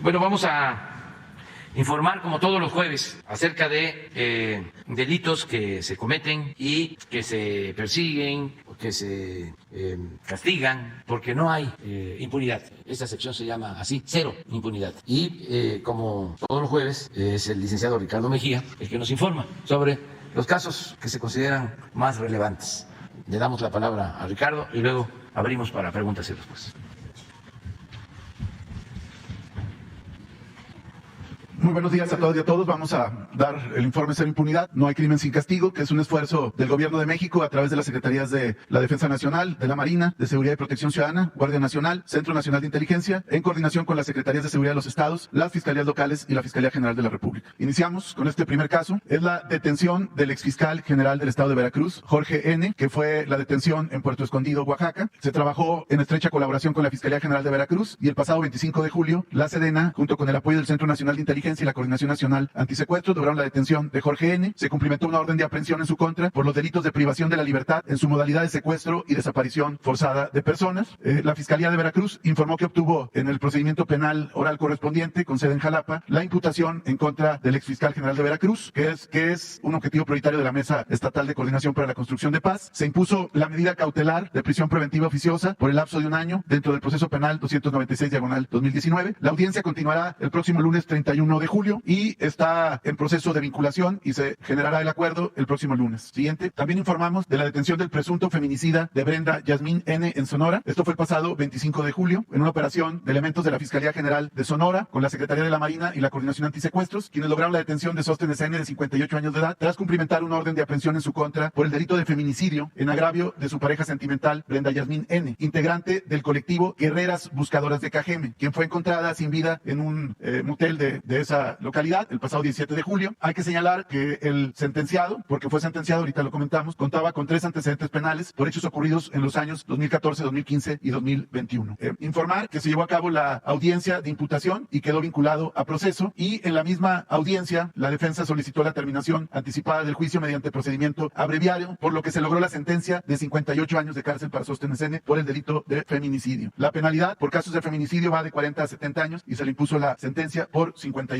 Bueno, vamos a informar como todos los jueves acerca de delitos que se cometen y que se persiguen, que se castigan, porque no hay impunidad. Esta sección se llama así, cero impunidad. Y como todos los jueves es el licenciado Ricardo Mejía el que nos informa sobre los casos que se consideran más relevantes. Le damos la palabra a Ricardo y luego abrimos para preguntas y respuestas. Muy buenos días a todas y a todos. Vamos a dar el informe Cero Impunidad, No hay crimen sin castigo, que es un esfuerzo del Gobierno de México a través de las Secretarías de la Defensa Nacional, de la Marina, de Seguridad y Protección Ciudadana, Guardia Nacional, Centro Nacional de Inteligencia, en coordinación con las Secretarías de Seguridad de los Estados, las Fiscalías Locales y la Fiscalía General de la República. Iniciamos con este primer caso. Es la detención del exfiscal general del Estado de Veracruz, Jorge N., que fue la detención en Puerto Escondido, Oaxaca. Se trabajó en estrecha colaboración con la Fiscalía General de Veracruz y el pasado 25 de julio, la Sedena, junto con el apoyo del Centro Nacional de Inteligencia y la Coordinación Nacional Antisecuestro, lograron la detención de Jorge N. Se cumplimentó una orden de aprehensión en su contra por los delitos de privación de la libertad en su modalidad de secuestro y desaparición forzada de personas. La Fiscalía de Veracruz informó que obtuvo en el procedimiento penal oral correspondiente, con sede en Jalapa, la imputación en contra del exfiscal general de Veracruz, que es un objetivo prioritario de la Mesa Estatal de Coordinación para la Construcción de Paz. Se impuso la medida cautelar de prisión preventiva oficiosa por el lapso de un año dentro del proceso penal 296/2019. La audiencia continuará el próximo lunes 31 de julio y está en proceso de vinculación y se generará el acuerdo el próximo lunes. Siguiente. También informamos de la detención del presunto feminicida de Brenda Yasmín N. en Sonora. Esto fue el pasado 25 de julio en una operación de elementos de la Fiscalía General de Sonora con la Secretaría de la Marina y la Coordinación Antisecuestros, quienes lograron la detención de Sóstenes N. de 58 años de edad tras cumplimentar una orden de aprehensión en su contra por el delito de feminicidio en agravio de su pareja sentimental Brenda Yasmín N., integrante del colectivo Guerreras Buscadoras de Cajeme, quien fue encontrada sin vida en un motel de esa localidad el pasado 17 de julio. Hay que señalar que el sentenciado, porque fue sentenciado, ahorita lo comentamos, contaba con 3 antecedentes penales por hechos ocurridos en los años 2014, 2015 y 2021. Informar que se llevó a cabo la audiencia de imputación y quedó vinculado a proceso, y en la misma audiencia la defensa solicitó la terminación anticipada del juicio mediante procedimiento abreviado, por lo que se logró la sentencia de 58 años de cárcel para Sóstenes N. por el delito de feminicidio. La penalidad por casos de feminicidio va de 40 a 70 años y se le impuso la sentencia por 50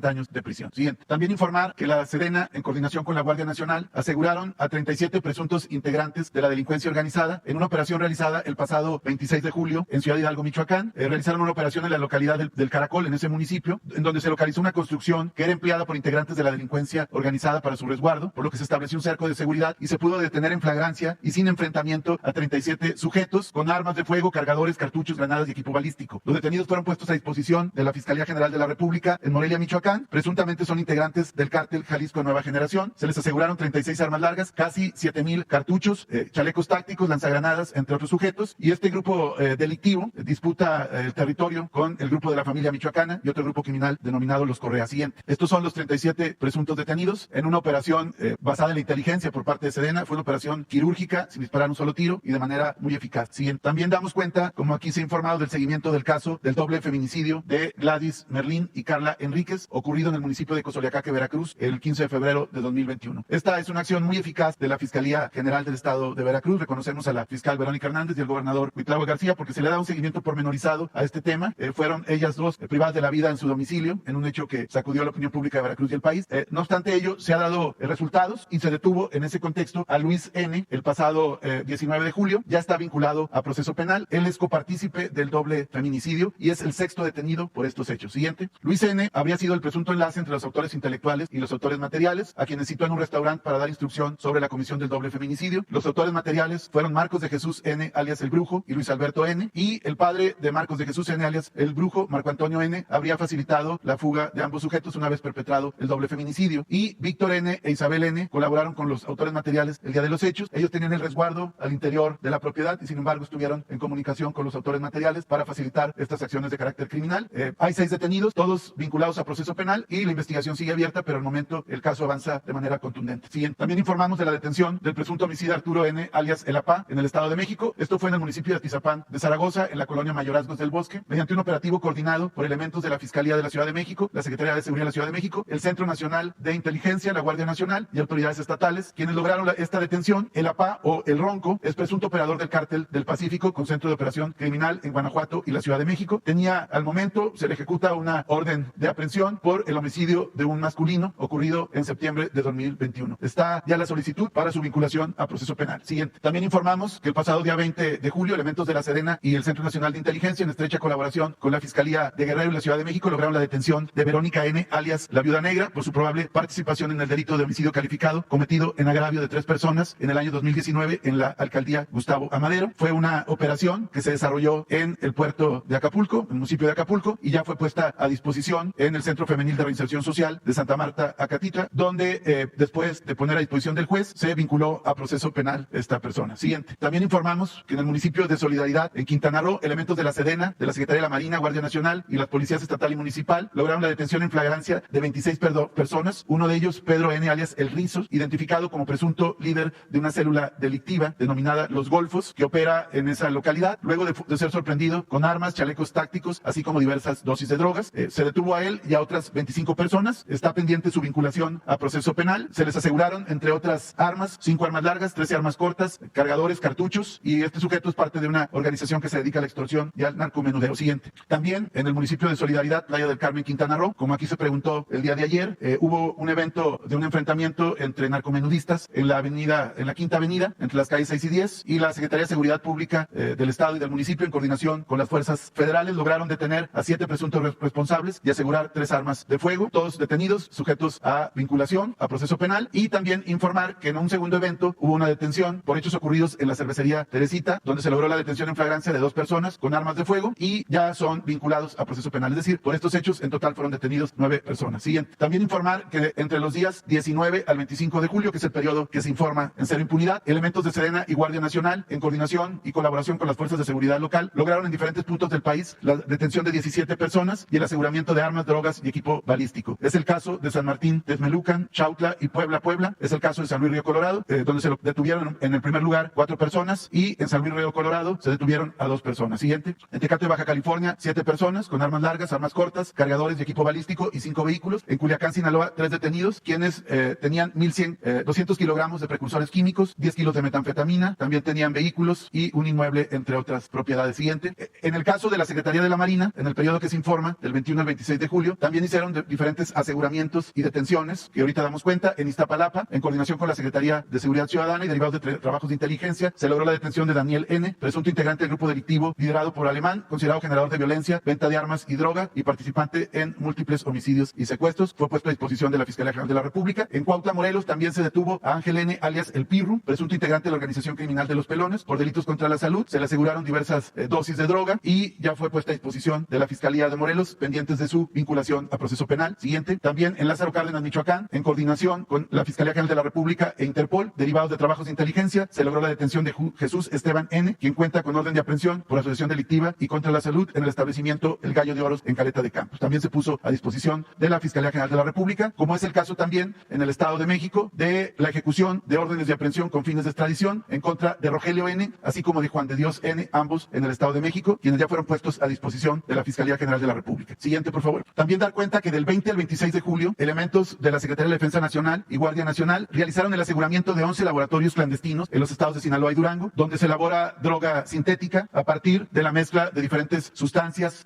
años de prisión. Siguiente. También informar que la Sedena, en coordinación con la Guardia Nacional, aseguraron a 37 presuntos integrantes de la delincuencia organizada en una operación realizada el pasado 26 de julio en Ciudad Hidalgo, Michoacán. Realizaron una operación en la localidad del Caracol, en ese municipio, en donde se localizó una construcción que era empleada por integrantes de la delincuencia organizada para su resguardo, por lo que se estableció un cerco de seguridad y se pudo detener en flagrancia y sin enfrentamiento a 37 sujetos con armas de fuego, cargadores, cartuchos, granadas y equipo balístico. Los detenidos fueron puestos a disposición de la Fiscalía General de la República en Morelia, Michoacán. Presuntamente son integrantes del cártel Jalisco Nueva Generación. Se les aseguraron 36 armas largas, casi 7,000 cartuchos, chalecos tácticos, lanzagranadas, entre otros sujetos. Y este grupo delictivo disputa el territorio con el grupo de la familia michoacana y otro grupo criminal denominado Los Correa. Siguiente. Estos son los 37 presuntos detenidos en una operación basada en la inteligencia por parte de Sedena. Fue una operación quirúrgica, sin disparar un solo tiro y de manera muy eficaz. Siguiente. También damos cuenta, como aquí se ha informado, del seguimiento del caso del doble feminicidio de Gladys Merlín y Carla Enríquez, ocurrido en el municipio de Cozoleacaque, Veracruz, el 15 de febrero de 2021. Esta es una acción muy eficaz de la Fiscalía General del Estado de Veracruz. Reconocemos a la fiscal Verónica Hernández y al gobernador Cuitlahua García porque se le da un seguimiento pormenorizado a este tema. Fueron ellas dos privadas de la vida en su domicilio, en un hecho que sacudió a la opinión pública de Veracruz y el país. No obstante ello, se ha dado resultados y se detuvo en ese contexto a Luis N. el pasado 19 de julio. Ya está vinculado a proceso penal. Él es copartícipe del doble feminicidio y es el 6º detenido por estos hechos. Siguiente. Luis N. habría sido el presunto enlace entre los autores intelectuales y los autores materiales, a quienes citó en un restaurante para dar instrucción sobre la comisión del doble feminicidio. Los autores materiales fueron Marcos de Jesús N., alias El Brujo, y Luis Alberto N., y el padre de Marcos de Jesús N., alias El Brujo, Marco Antonio N., habría facilitado la fuga de ambos sujetos una vez perpetrado el doble feminicidio. Y Víctor N. e Isabel N. colaboraron con los autores materiales el día de los hechos. Ellos tenían el resguardo al interior de la propiedad y sin embargo estuvieron en comunicación con los autores materiales para facilitar estas acciones de carácter criminal. Hay 6 detenidos, todos vinculados a proceso penal y la investigación sigue abierta, pero al momento el caso avanza de manera contundente. Siguiente. También informamos de la detención del presunto homicida Arturo N., alias El Apá, en el Estado de México. Esto fue en el municipio de Atizapán de Zaragoza, en la colonia Mayorazgos del Bosque, mediante un operativo coordinado por elementos de la Fiscalía de la Ciudad de México, la Secretaría de Seguridad de la Ciudad de México, el Centro Nacional de Inteligencia, la Guardia Nacional y autoridades estatales, quienes lograron esta detención. El Apá, o El Ronco, es presunto operador del Cártel del Pacífico con centro de operación criminal en Guanajuato y la Ciudad de México. Tenía, al momento, se le ejecuta una orden de aprehensión por el homicidio de un masculino ocurrido en septiembre de 2021. Está ya la solicitud para su vinculación a proceso penal. Siguiente. También informamos que el pasado día 20 de julio, elementos de la Sedena y el Centro Nacional de Inteligencia, en estrecha colaboración con la Fiscalía de Guerrero y la Ciudad de México, lograron la detención de Verónica N., alias La Viuda Negra, por su probable participación en el delito de homicidio calificado cometido en agravio de 3 personas en el año 2019 en la alcaldía Gustavo Amadero. Fue una operación que se desarrolló en el puerto de Acapulco, en el municipio de Acapulco, y ya fue puesta a disposición en el Centro Femenil de Reinserción Social de Santa Marta, Acatitla, donde después de poner a disposición del juez, se vinculó a proceso penal esta persona. Siguiente. También informamos que en el municipio de Solidaridad, en Quintana Roo, elementos de la Sedena, de la Secretaría de la Marina, Guardia Nacional y las policías estatal y municipal lograron la detención en flagrancia de 26 personas, uno de ellos Pedro N., alias El Rizos, identificado como presunto líder de una célula delictiva denominada Los Golfos, que opera en esa localidad, luego de ser sorprendido con armas, chalecos tácticos, así como diversas dosis de drogas. Se detuvo a él y a otras 25 personas. Está pendiente su vinculación a proceso penal. Se les aseguraron, entre otras armas, 5 armas largas, 13 armas cortas, cargadores, cartuchos, y este sujeto es parte de una organización que se dedica a la extorsión y al narcomenudeo. Siguiente. También en el municipio de Solidaridad, Playa del Carmen, Quintana Roo, como aquí se preguntó el día de ayer, hubo un evento de un enfrentamiento entre narcomenudistas en la Quinta Avenida, entre las calles 6 y 10, y la Secretaría de Seguridad Pública del Estado y del municipio, en coordinación con las fuerzas federales, lograron detener a 7 presuntos responsables y asegurar 3 armas de fuego, todos detenidos, sujetos a vinculación a proceso penal. Y también informar que en un segundo evento hubo una detención por hechos ocurridos en la cervecería Teresita, donde se logró la detención en flagrancia de 2 personas con armas de fuego y ya son vinculados a proceso penal. Es decir, por estos hechos en total fueron detenidos 9 personas. Siguiente. También informar que entre los días 19 al 25 de julio, que es el periodo que se informa en Cero Impunidad, elementos de Sedena y Guardia Nacional, en coordinación y colaboración con las fuerzas de seguridad local, lograron en diferentes puntos del país la detención de 17 personas y el aseguramiento de armas, drogas y equipo balístico. Es el caso de San Martín, Texmelucan, Chautla y Puebla. Es el caso de San Luis Río Colorado, donde se detuvieron en el primer lugar 4 personas, y en San Luis Río Colorado se detuvieron a 2 personas. Siguiente. En Tecate, Baja California, 7 personas con armas largas, armas cortas, cargadores y equipo balístico y 5 vehículos. En Culiacán, Sinaloa, 3 detenidos, quienes tenían 200 kilogramos de precursores químicos, 10 kilos de metanfetamina, también tenían vehículos y un inmueble, entre otras propiedades. Siguiente. En el caso de la Secretaría de la Marina, en el periodo que se informa, del 21 al 26 de julio, también hicieron diferentes aseguramientos y detenciones, que ahorita damos cuenta. En Iztapalapa, en coordinación con la Secretaría de Seguridad Ciudadana y derivados de trabajos de inteligencia, se logró la detención de Daniel N., presunto integrante del grupo delictivo liderado por Alemán, considerado generador de violencia, venta de armas y droga y participante en múltiples homicidios y secuestros. Fue puesto a disposición de la Fiscalía General de la República. En Cuautla, Morelos, también se detuvo a Ángel N., alias El Pirru, presunto integrante de la organización criminal de Los Pelones, por delitos contra la salud. Se le aseguraron diversas dosis de droga y ya fue puesta a disposición de la Fiscalía de Morelos, pendientes de su vinculación a proceso penal. Siguiente. También en Lázaro Cárdenas, Michoacán, en coordinación con la Fiscalía General de la República e Interpol, derivados de trabajos de inteligencia, se logró la detención de Jesús Esteban N., quien cuenta con orden de aprehensión por asociación delictiva y contra la salud en el establecimiento El Gallo de Oros en Caleta de Campos. También se puso a disposición de la Fiscalía General de la República, como es el caso también en el Estado de México de la ejecución de órdenes de aprehensión con fines de extradición en contra de Rogelio N., así como de Juan de Dios N., ambos en el Estado de México, quienes ya fueron puestos a disposición de la Fiscalía General de la República. Siguiente, por favor. También dar cuenta que del 20 al 26 de julio, elementos de la Secretaría de Defensa Nacional y Guardia Nacional realizaron el aseguramiento de 11 laboratorios clandestinos en los estados de Sinaloa y Durango, donde se elabora droga sintética a partir de la mezcla de diferentes sustancias,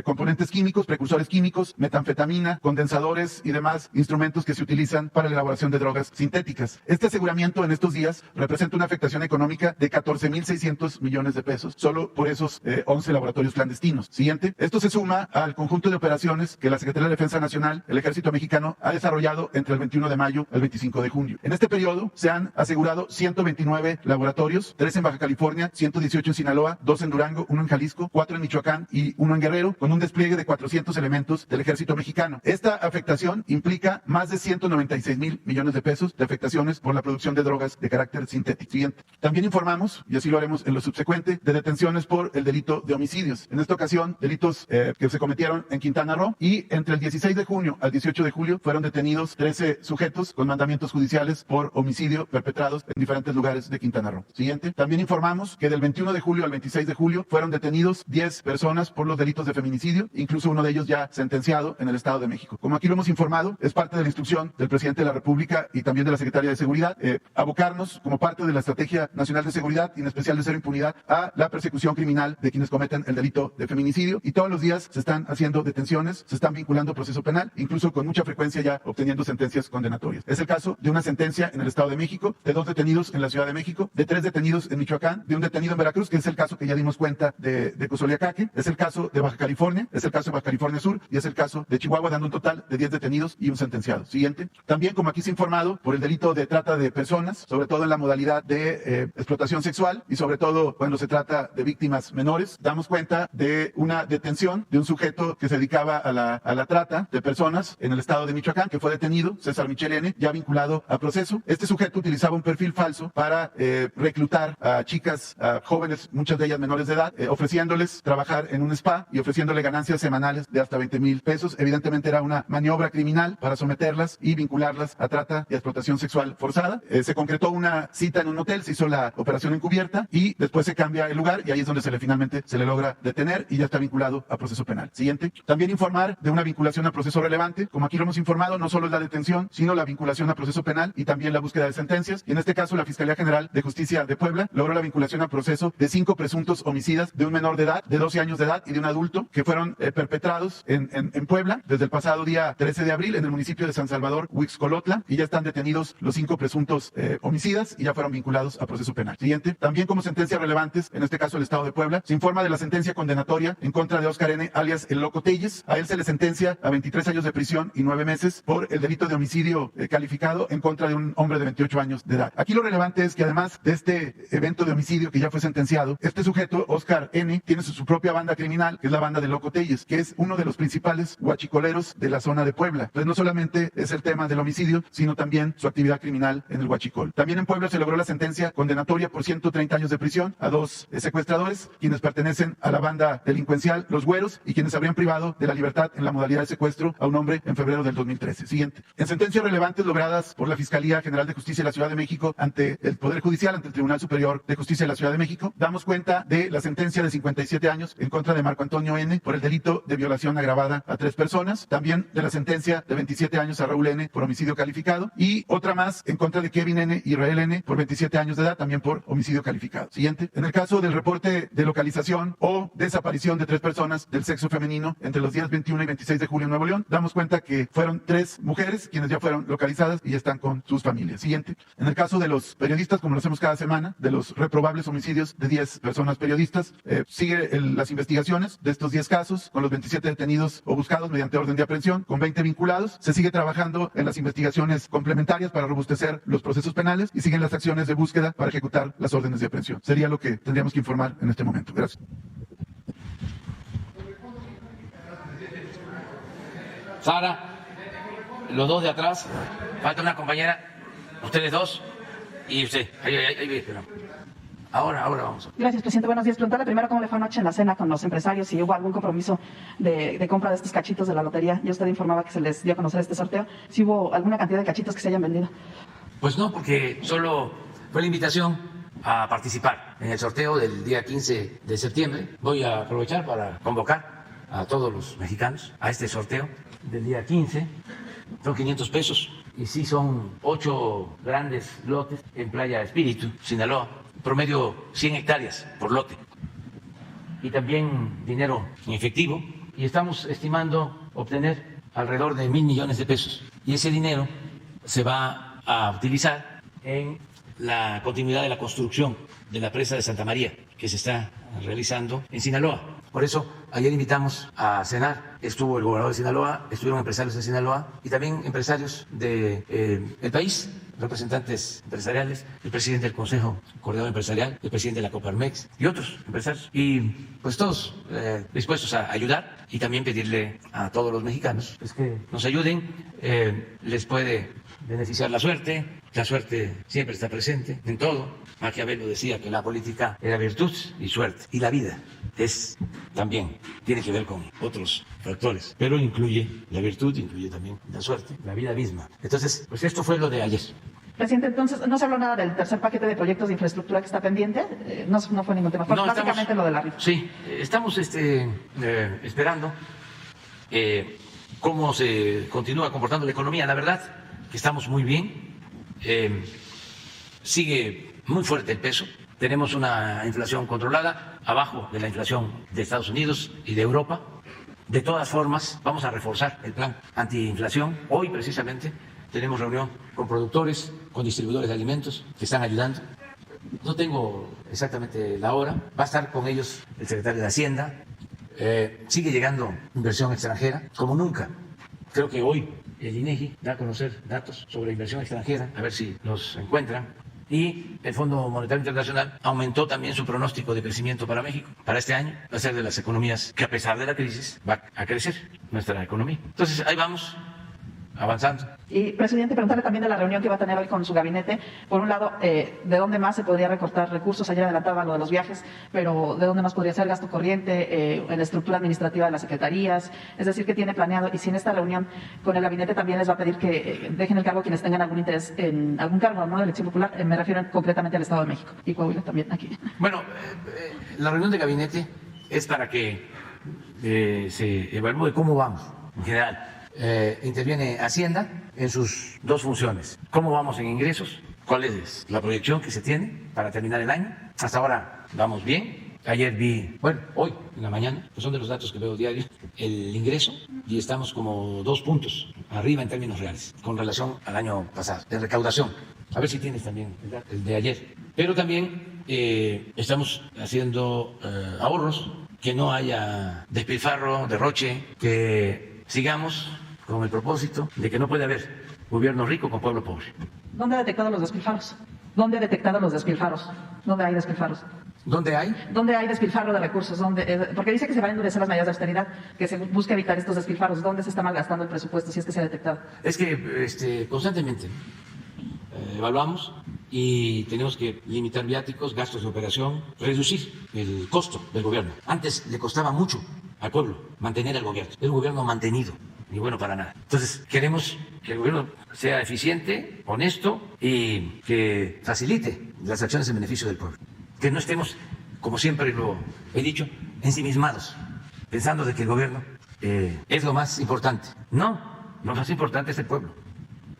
componentes químicos, precursores químicos, metanfetamina, condensadores y demás instrumentos que se utilizan para la elaboración de drogas sintéticas. Este aseguramiento en estos días representa una afectación económica de 14,600 millones de pesos, solo por esos 11 laboratorios clandestinos. Siguiente. Esto se suma al conjunto de operaciones que la Secretaría de Defensa Nacional, el Ejército Mexicano, ha desarrollado entre el 21 de mayo al 25 de junio. En este periodo se han asegurado 129 laboratorios, 3 en Baja California, 118 en Sinaloa, 2 en Durango, 1 en Jalisco, 4 en Michoacán y 1 en Guerrero, con un despliegue de 400 elementos del Ejército Mexicano. Esta afectación implica más de 196,000 millones de pesos de afectaciones por la producción de drogas de carácter sintético. Siguiente. También informamos, y así lo haremos en lo subsecuente, de detenciones por el delito de homicidios. En esta ocasión, delitos que se cometieron en Quintana Roo, y entre el 16 de junio al 18 de julio fueron detenidos 13 sujetos con mandamientos judiciales por homicidio perpetrados en diferentes lugares de Quintana Roo. Siguiente. También informamos que del 21 de julio al 26 de julio fueron detenidos 10 personas por los delitos de feminicidio, incluso uno de ellos ya sentenciado en el Estado de México. Como aquí lo hemos informado, es parte de la instrucción del presidente de la República y también de la Secretaría de Seguridad, abocarnos como parte de la Estrategia Nacional de Seguridad y en especial de Cero Impunidad a la persecución criminal de quienes cometen el delito de feminicidio, y todos los días se están haciendo detenciones, se están vinculando a proceso penal, incluso con mucha frecuencia ya obteniendo sentencias condenatorias. Es el caso de una sentencia en el Estado de México, de 2 detenidos en la Ciudad de México, de 3 detenidos en Michoacán, de un detenido en Veracruz, que es el caso que ya dimos cuenta de Cozoleacaque, es el caso de Baja California, es el caso de Baja California Sur y es el caso de Chihuahua, dando un total de 10 detenidos y un sentenciado. Siguiente. También, como aquí se ha informado, por el delito de trata de personas, sobre todo en la modalidad de explotación sexual y sobre todo cuando se trata de víctimas menores, damos cuenta de una detención de un sujeto que se dedicaba a la trata de personas en el estado de Michoacán, que fue detenido, César Michel N., ya vinculado a proceso. Este sujeto utilizaba un perfil falso para reclutar a chicas, a jóvenes, muchas de ellas menores de edad, ofreciéndoles trabajar en un spa y ofreciéndole ganancias semanales de hasta 20,000 pesos. Evidentemente era una maniobra criminal para someterlas y vincularlas a trata y a explotación sexual forzada. Se concretó una cita en un hotel, se hizo la operación encubierta y después se cambia el lugar y ahí es donde finalmente se le logra detener y ya está vinculado a proceso penal. Siguiente. También informar de una vinculación a proceso relevante. Como aquí lo hemos informado, no solo es la detención, sino la vinculación a proceso penal y también la búsqueda de sentencias. Y en este caso, la Fiscalía General de Justicia de Puebla logró la vinculación a proceso de 5 presuntos homicidas de un menor de edad, de 12 años de edad y de un adulto que fueron perpetrados en Puebla desde el pasado día 13 de abril en el municipio de San Salvador, Huixcolotla, y ya están detenidos los 5 presuntos homicidas y ya fueron vinculados a proceso penal. Siguiente. También como sentencias relevantes, en este caso el Estado de Puebla, se informa de la sentencia condenatoria en contra de Óscar N., alias El Loco Telles. A él se le sentencia a 23 años de prisión y 9 meses por el delito de homicidio calificado en contra de un hombre de 28 años de edad. Aquí lo relevante es que además de este evento de homicidio que ya fue sentenciado, este sujeto, Óscar N., tiene su propia banda criminal, que es la banda de Loco Telles, que es uno de los principales huachicoleros de la zona de Puebla. Entonces no solamente es el tema del homicidio, sino también su actividad criminal en el huachicol. También en Puebla se logró la sentencia condenatoria por 130 años de prisión a 2 secuestradores, quienes pertenecen a la banda delincuencial Los Güeros y quienes habrían privado de la libertad en la modalidad de secuestro a un hombre en febrero del 2013. Siguiente. En sentencias relevantes logradas por la Fiscalía General de Justicia de la Ciudad de México ante el Poder Judicial, ante el Tribunal Superior de Justicia de la Ciudad de México, damos cuenta de la sentencia de 57 años en contra de Marco Antonio N. por el delito de violación agravada a 3 personas, también de la sentencia de 27 años a Raúl N. por homicidio calificado y otra más en contra de Kevin N. y Israel N. por 27 años de edad, también por homicidio calificado. Siguiente. En el caso del reporte de localización o desaparición de 3 personas del sexo femenino entre los días 21 y 26 de julio en Nuevo León, damos cuenta que fueron 3 mujeres quienes ya fueron localizadas y están con sus familias. Siguiente. En el caso de los periodistas, como lo hacemos cada semana, de los reprobables homicidios de 10 personas periodistas, sigue las investigaciones de estos 10 casos con los 27 detenidos o buscados mediante orden de aprehensión, con 20 vinculados. Se sigue trabajando en las investigaciones complementarias para robustecer los procesos penales y siguen las acciones de búsqueda para ejecutar las órdenes de aprehensión. Sería lo que tendríamos que informar en este momento. Gracias. Sara, los 2 de atrás, falta una compañera, ustedes 2 y usted. Ahí, espera. Ahora vamos. Gracias, presidente. Buenos días. Preguntarle primero cómo le fue anoche en la cena con los empresarios, si hubo algún compromiso de compra de estos cachitos de la lotería. Ya usted informaba que se les dio a conocer este sorteo. Si hubo alguna cantidad de cachitos que se hayan vendido. Pues no, porque solo fue la invitación a participar en el sorteo del día 15 de septiembre. Voy a aprovechar para convocar a todos los mexicanos a este sorteo del día 15. Son 500 pesos y sí son 8 grandes lotes en Playa Espíritu, Sinaloa. Promedio 100 hectáreas por lote y también dinero en efectivo, y estamos estimando obtener alrededor de 1,000 millones de pesos, y ese dinero se va a utilizar en la continuidad de la construcción de la presa de Santa María que se está realizando en Sinaloa. Por eso ayer invitamos a cenar, estuvo el gobernador de Sinaloa, estuvieron empresarios de Sinaloa y también empresarios del país, representantes empresariales, el presidente del Consejo Coordinador Empresarial, el presidente de la Coparmex y otros empresarios. Y pues todos dispuestos a ayudar y también pedirle a todos los mexicanos pues, que nos ayuden. Les puede beneficiar la suerte siempre está presente en todo. Maquiavelo decía que la política era virtud y suerte, y la vida también tiene que ver con otros factores, pero incluye la virtud, incluye también la suerte, la vida misma. Entonces, pues esto fue lo de ayer. Presidente, entonces, ¿no se habló nada del tercer paquete de proyectos de infraestructura que está pendiente? No fue ningún tema, fue básicamente lo de la rifa. Sí, estamos esperando cómo se continúa comportando la economía. La verdad que estamos muy bien, sigue muy fuerte el peso, tenemos una inflación controlada, abajo de la inflación de Estados Unidos y de Europa. De todas formas, vamos a reforzar el plan antiinflación. Hoy, precisamente, tenemos reunión con productores, con distribuidores de alimentos que están ayudando. No tengo exactamente la hora, va a estar con ellos el secretario de Hacienda. Sigue llegando inversión extranjera como nunca. Creo que hoy el INEGI da a conocer datos sobre inversión extranjera, a ver si los encuentran. Y el Fondo Monetario Internacional aumentó también su pronóstico de crecimiento para México. Para este año va a ser de las economías que, a pesar de la crisis, va a crecer nuestra economía. Entonces, ahí vamos, avanzando. Y, presidente, preguntarle también de la reunión que va a tener hoy con su gabinete. Por un lado, ¿de dónde más se podría recortar recursos? Ayer adelantaba lo de los viajes, pero ¿de dónde más podría ser gasto corriente, en la estructura administrativa de las secretarías? Es decir, ¿qué tiene planeado? Y si en esta reunión con el gabinete también les va a pedir que dejen el cargo quienes tengan algún interés en algún cargo, ¿no?, de elección popular. Me refiero concretamente al Estado de México y Coahuila también aquí. Bueno, la reunión de gabinete es para que se evalúe cómo vamos en general. Interviene Hacienda en sus dos funciones. ¿Cómo vamos en ingresos? ¿Cuál es la proyección que se tiene para terminar el año? Hasta ahora vamos bien. Ayer hoy en la mañana, que son de los datos que veo diario, el ingreso, y estamos como 2 puntos arriba en términos reales con relación al año pasado, de recaudación. A ver si tienes también el de ayer. Pero también estamos haciendo ahorros, que no haya despilfarro, derroche, que sigamos con el propósito de que no puede haber gobierno rico con pueblo pobre. ¿Dónde ha detectado los despilfarros? ¿Dónde ha detectado los despilfarros? ¿Dónde hay despilfarros? ¿Dónde hay? ¿Dónde hay despilfarro de recursos? Porque dice que se van a endurecer las medidas de austeridad, que se busca evitar estos despilfarros. ¿Dónde se está malgastando el presupuesto, si es que se ha detectado? Es que constantemente evaluamos y tenemos que limitar viáticos, gastos de operación, reducir el costo del gobierno. Antes le costaba mucho al pueblo mantener al gobierno. Es un gobierno mantenido, ni bueno para nada. Entonces, queremos que el gobierno sea eficiente, honesto y que facilite las acciones en beneficio del pueblo. Que no estemos, como siempre lo he dicho, ensimismados, pensando de que el gobierno es lo más importante. No, lo más importante es el pueblo.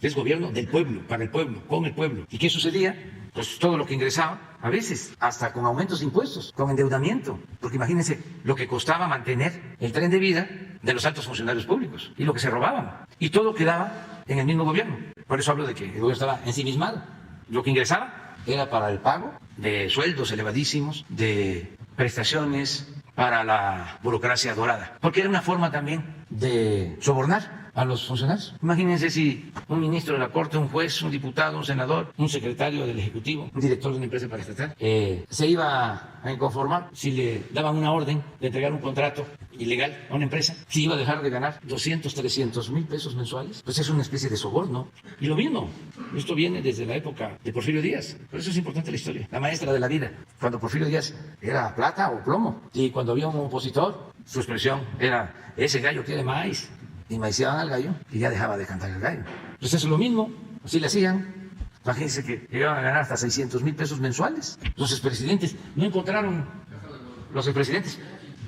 Es gobierno del pueblo, para el pueblo, con el pueblo. ¿Y qué sucedía? Pues todo lo que ingresaba, a veces hasta con aumentos de impuestos, con endeudamiento. Porque imagínense lo que costaba mantener el tren de vida de los altos funcionarios públicos y lo que se robaban. Y todo quedaba en el mismo gobierno. Por eso hablo de que el gobierno estaba ensimismado. Lo que ingresaba era para el pago de sueldos elevadísimos, de prestaciones para la burocracia dorada. Porque era una forma también de sobornar a los funcionarios. Imagínense si un ministro de la Corte, un juez, un diputado, un senador, un secretario del Ejecutivo, un director de una empresa paraestatal, se iba a inconformar si le daban una orden de entregar un contrato ilegal a una empresa, si iba a dejar de ganar 200, 300 mil pesos mensuales. Pues es una especie de soborno. Y lo mismo, esto viene desde la época de Porfirio Díaz. Por eso es importante la historia, la maestra de la vida. Cuando Porfirio Díaz era plata o plomo, y cuando había un opositor, su expresión era: ese gallo quiere maíz. Y maiciaban al gallo y ya dejaba de cantar el gallo. Pues eso es lo mismo, así le hacían. Imagínense que llegaban a ganar hasta 600 mil pesos mensuales. Los expresidentes no encontraron, los expresidentes,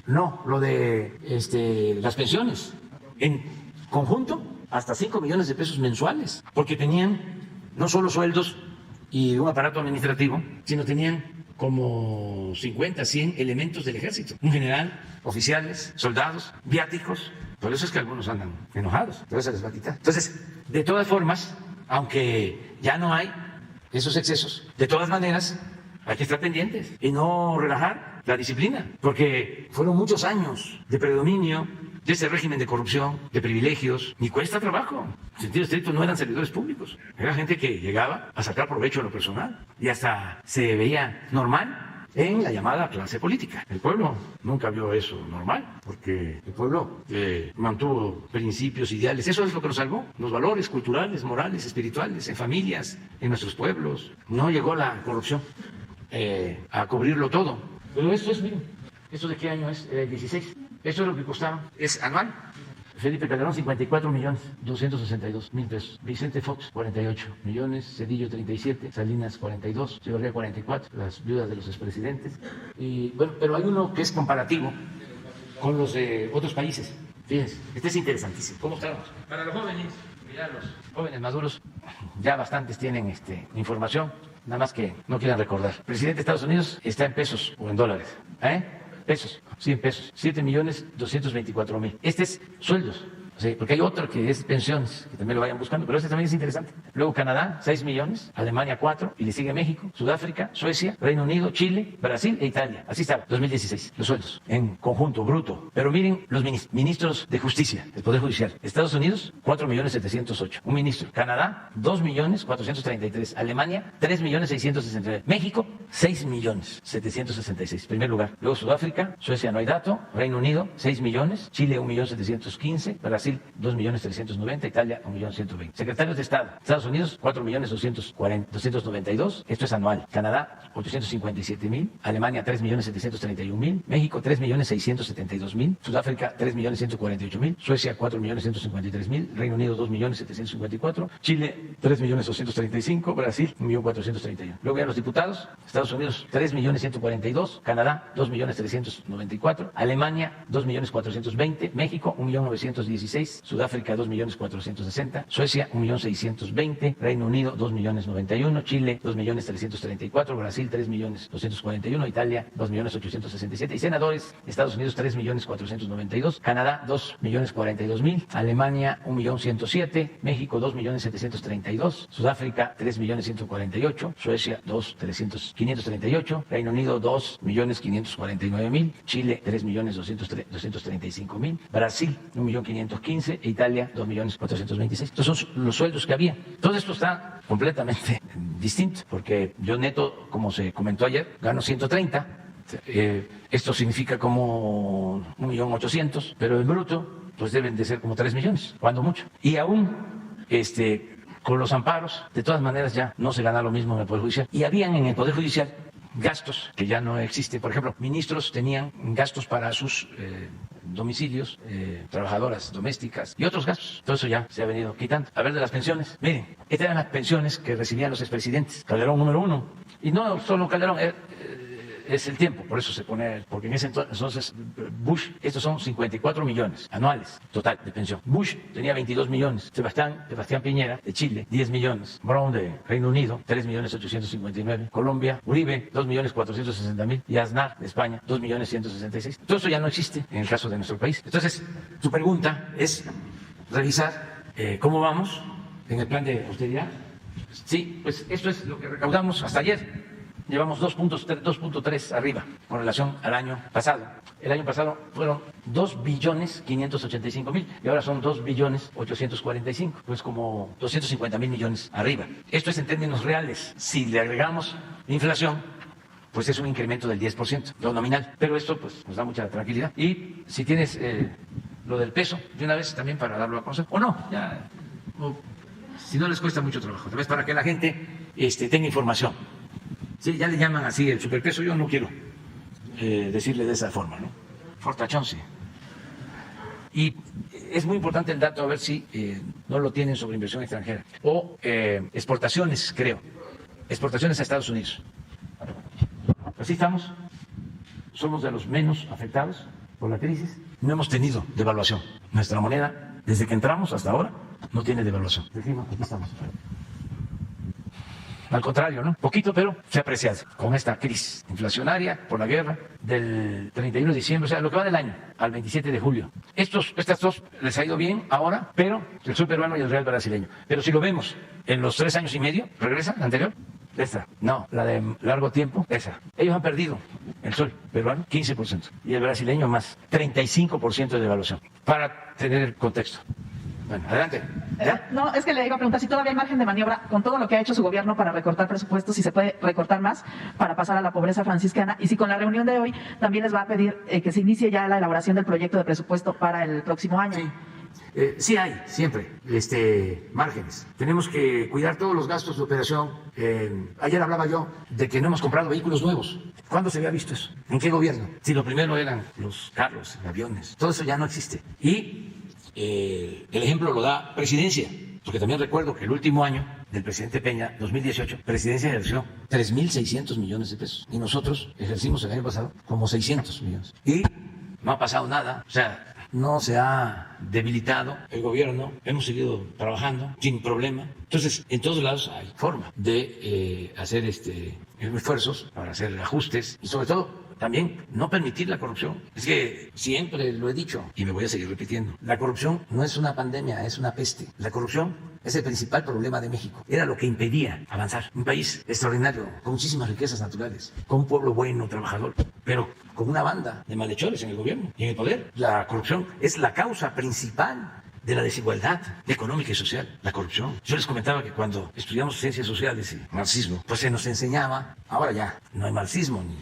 no, lo de las pensiones, en conjunto, hasta 5 millones de pesos mensuales, porque tenían no solo sueldos y un aparato administrativo, sino tenían como 50, 100 elementos del ejército, un general, oficiales, soldados, viáticos. Por eso es que algunos andan enojados, pero se les va a quitar. Entonces, de todas formas, aunque ya no hay esos excesos, de todas maneras hay que estar pendientes y no relajar la disciplina, porque fueron muchos años de predominio de ese régimen de corrupción, de privilegios, y cuesta trabajo. En sentido estricto, no eran servidores públicos, era gente que llegaba a sacar provecho a lo personal y hasta se veía normal en la llamada clase política. El pueblo nunca vio eso normal, porque el pueblo mantuvo principios, ideales. Eso es lo que nos salvó, los valores culturales, morales, espirituales, en familias, en nuestros pueblos. No llegó la corrupción a cubrirlo todo. Pero esto es mío. ¿Esto de qué año es? 16. Eso es lo que costaba. Es anual. Felipe Calderón, 54.262.000 pesos. Vicente Fox, 48 millones. Cedillo, 37. Salinas, 42. Echeverría, 44. Las viudas de los expresidentes. Y bueno, pero hay uno que es comparativo con los de otros países. Fíjense, este es interesantísimo. ¿Cómo estamos? Para los jóvenes, mira, los jóvenes maduros, ya bastantes tienen información, nada más que no quieren recordar. El presidente de Estados Unidos está en pesos o en dólares. Pesos, 100 pesos, 7.224.000. Este es sueldos, sí, porque hay otro que es pensiones, que también lo vayan buscando, pero este también es interesante. Luego Canadá, 6 millones, Alemania 4, y le sigue México, Sudáfrica, Suecia, Reino Unido, Chile, Brasil e Italia. Así estaba, 2016, los sueldos, en conjunto, bruto. Pero miren los ministros de justicia, del Poder Judicial. Estados Unidos, 4.708.000, un ministro. Canadá, 2.433.000. Alemania, 3.669.000. México, 6.766.000, primer lugar. Luego Sudáfrica, Suecia no hay dato, Reino Unido, 6 millones, Chile, 1.715.000, Brasil, 2.390.000, Italia, 1.120.000. Secretarios de Estado, Estados Unidos, 4.292.000, esto es anual. Canadá, 857.000, Alemania, 3.731.000, México, 3.672.000, Sudáfrica, 3.148.000, Suecia, 4.153.000, Reino Unido, 2.754.000, Chile, 3.235.000, Brasil, 1.431.000. Luego ya los diputados, Estados Unidos, 3.142.000, Canadá, 2.394.000, Alemania, 2.420.000, México, 1.916.000, Sudáfrica, 2.460.000, Suecia, 1.620.000, Reino Unido, 2.091.000, Chile, 2.334.000, Brasil, 3.241.000, Italia, 2.867.000, y senadores, Estados Unidos, 3.492.000, Canadá, 2.042.000, Alemania, 1.107.000, México, 2.732.000, Sudáfrica, 3.148.000, Suecia, 2.538.000, Reino Unido, 2.549.000, Chile, 3.235.000, Brasil, 1.515.000, e Italia, 2.426.000. Estos son los sueldos que había. Todo esto está completamente distinto, porque yo neto, como se comentó ayer, gano 130. Esto significa como 1.800.000, pero el bruto pues deben de ser como 3 millones, cuando mucho. Y aún con los amparos, de todas maneras ya no se gana lo mismo en el Poder Judicial. Y habían en el Poder Judicial gastos que ya no existen. Por ejemplo, ministros tenían gastos para sus domicilios, trabajadoras domésticas y otros gastos. Todo eso ya se ha venido quitando. A ver, de las pensiones. Miren, estas eran las pensiones que recibían los expresidentes. Calderón número 1. Y no solo Calderón, es el tiempo, por eso se pone, porque en ese entonces Bush, estos son 54 millones anuales total de pensión. Bush tenía 22 millones, Sebastián Piñera de Chile, 10 millones, Brown de Reino Unido, 3.859.000, Colombia, Uribe, 2.460.000, y Aznar de España, 2.166.000. Todo eso ya no existe en el caso de nuestro país. Entonces, tu pregunta es revisar cómo vamos en el plan de austeridad. Sí, pues esto es lo que recaudamos hasta ayer. Llevamos 2.3 arriba con relación al año pasado. El año pasado fueron 2.585.000 y ahora son 2.845.000, pues como 250.000 millones arriba. Esto es en términos reales. Si le agregamos inflación, pues es un incremento del 10%, lo nominal. Pero esto pues nos da mucha tranquilidad. Y si tienes lo del peso, de una vez también para darlo a conocer, o no, ya, o, si no les cuesta mucho trabajo, tal vez para que la gente tenga información. Sí, ya le llaman así el superpeso, yo no quiero decirle de esa forma, ¿no? Fortachón, sí. Y es muy importante el dato, a ver si no lo tienen sobre inversión extranjera. O exportaciones, creo. Exportaciones a Estados Unidos. Así estamos. Somos de los menos afectados por la crisis. No hemos tenido devaluación. Nuestra moneda, desde que entramos hasta ahora, no tiene devaluación. Decimos, aquí estamos. Al contrario, ¿no? Poquito, pero se ha apreciado con esta crisis inflacionaria por la guerra del 31 de diciembre, o sea, lo que va del año al 27 de julio. Estas dos les ha ido bien ahora, pero el sol peruano y el real brasileño. Pero si lo vemos en los 3 años y medio, ¿regresa la anterior? Esta, no, la de largo tiempo, esa. Ellos han perdido el sol peruano 15% y el brasileño más, 35% de devaluación. Para tener el contexto. Bueno, adelante. ¿Ya? No, es que le iba a preguntar si todavía hay margen de maniobra con todo lo que ha hecho su gobierno para recortar presupuestos, si se puede recortar más para pasar a la pobreza franciscana, y si con la reunión de hoy también les va a pedir que se inicie ya la elaboración del proyecto de presupuesto para el próximo año. Sí. Sí hay siempre márgenes. Tenemos que cuidar todos los gastos de operación. Ayer hablaba yo de que no hemos comprado vehículos nuevos. ¿Cuándo se había visto eso? ¿En qué gobierno? Si lo primero eran los carros, aviones. Todo eso ya no existe. Y el ejemplo lo da Presidencia. Porque también recuerdo que el último año del presidente Peña, 2018, Presidencia ejerció 3.600 millones de pesos. Y nosotros ejercimos el año pasado como 600 millones. Y no ha pasado nada. O sea, no se ha debilitado el gobierno, hemos seguido trabajando sin problema. Entonces, en todos lados hay forma de hacer esfuerzos para hacer ajustes y sobre todo también no permitir la corrupción. Es que siempre lo he dicho y me voy a seguir repitiendo. La corrupción no es una pandemia, es una peste. La corrupción es el principal problema de México. Era lo que impedía avanzar. Un país extraordinario, con muchísimas riquezas naturales, con un pueblo bueno, trabajador, pero con una banda de malhechores en el gobierno y en el poder. La corrupción es la causa principal de la desigualdad económica y social, la corrupción. Yo les comentaba que cuando estudiamos ciencias sociales y marxismo, pues se nos enseñaba, ahora ya no hay marxismo ni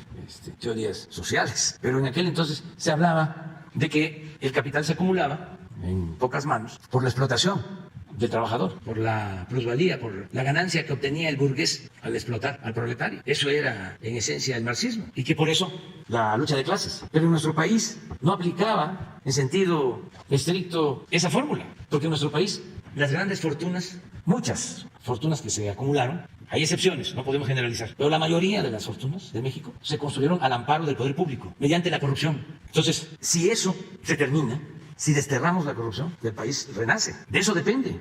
teorías sociales, pero en aquel entonces se hablaba de que el capital se acumulaba en pocas manos por la explotación del trabajador, por la plusvalía, por la ganancia que obtenía el burgués al explotar al proletario. Eso era en esencia el marxismo y que por eso la lucha de clases. Pero en nuestro país no aplicaba en sentido estricto esa fórmula, porque en nuestro país las grandes fortunas, muchas fortunas que se acumularon, hay excepciones, no podemos generalizar, pero la mayoría de las fortunas de México se construyeron al amparo del poder público, mediante la corrupción. Entonces, si eso se termina, si desterramos la corrupción, el país renace. De eso depende.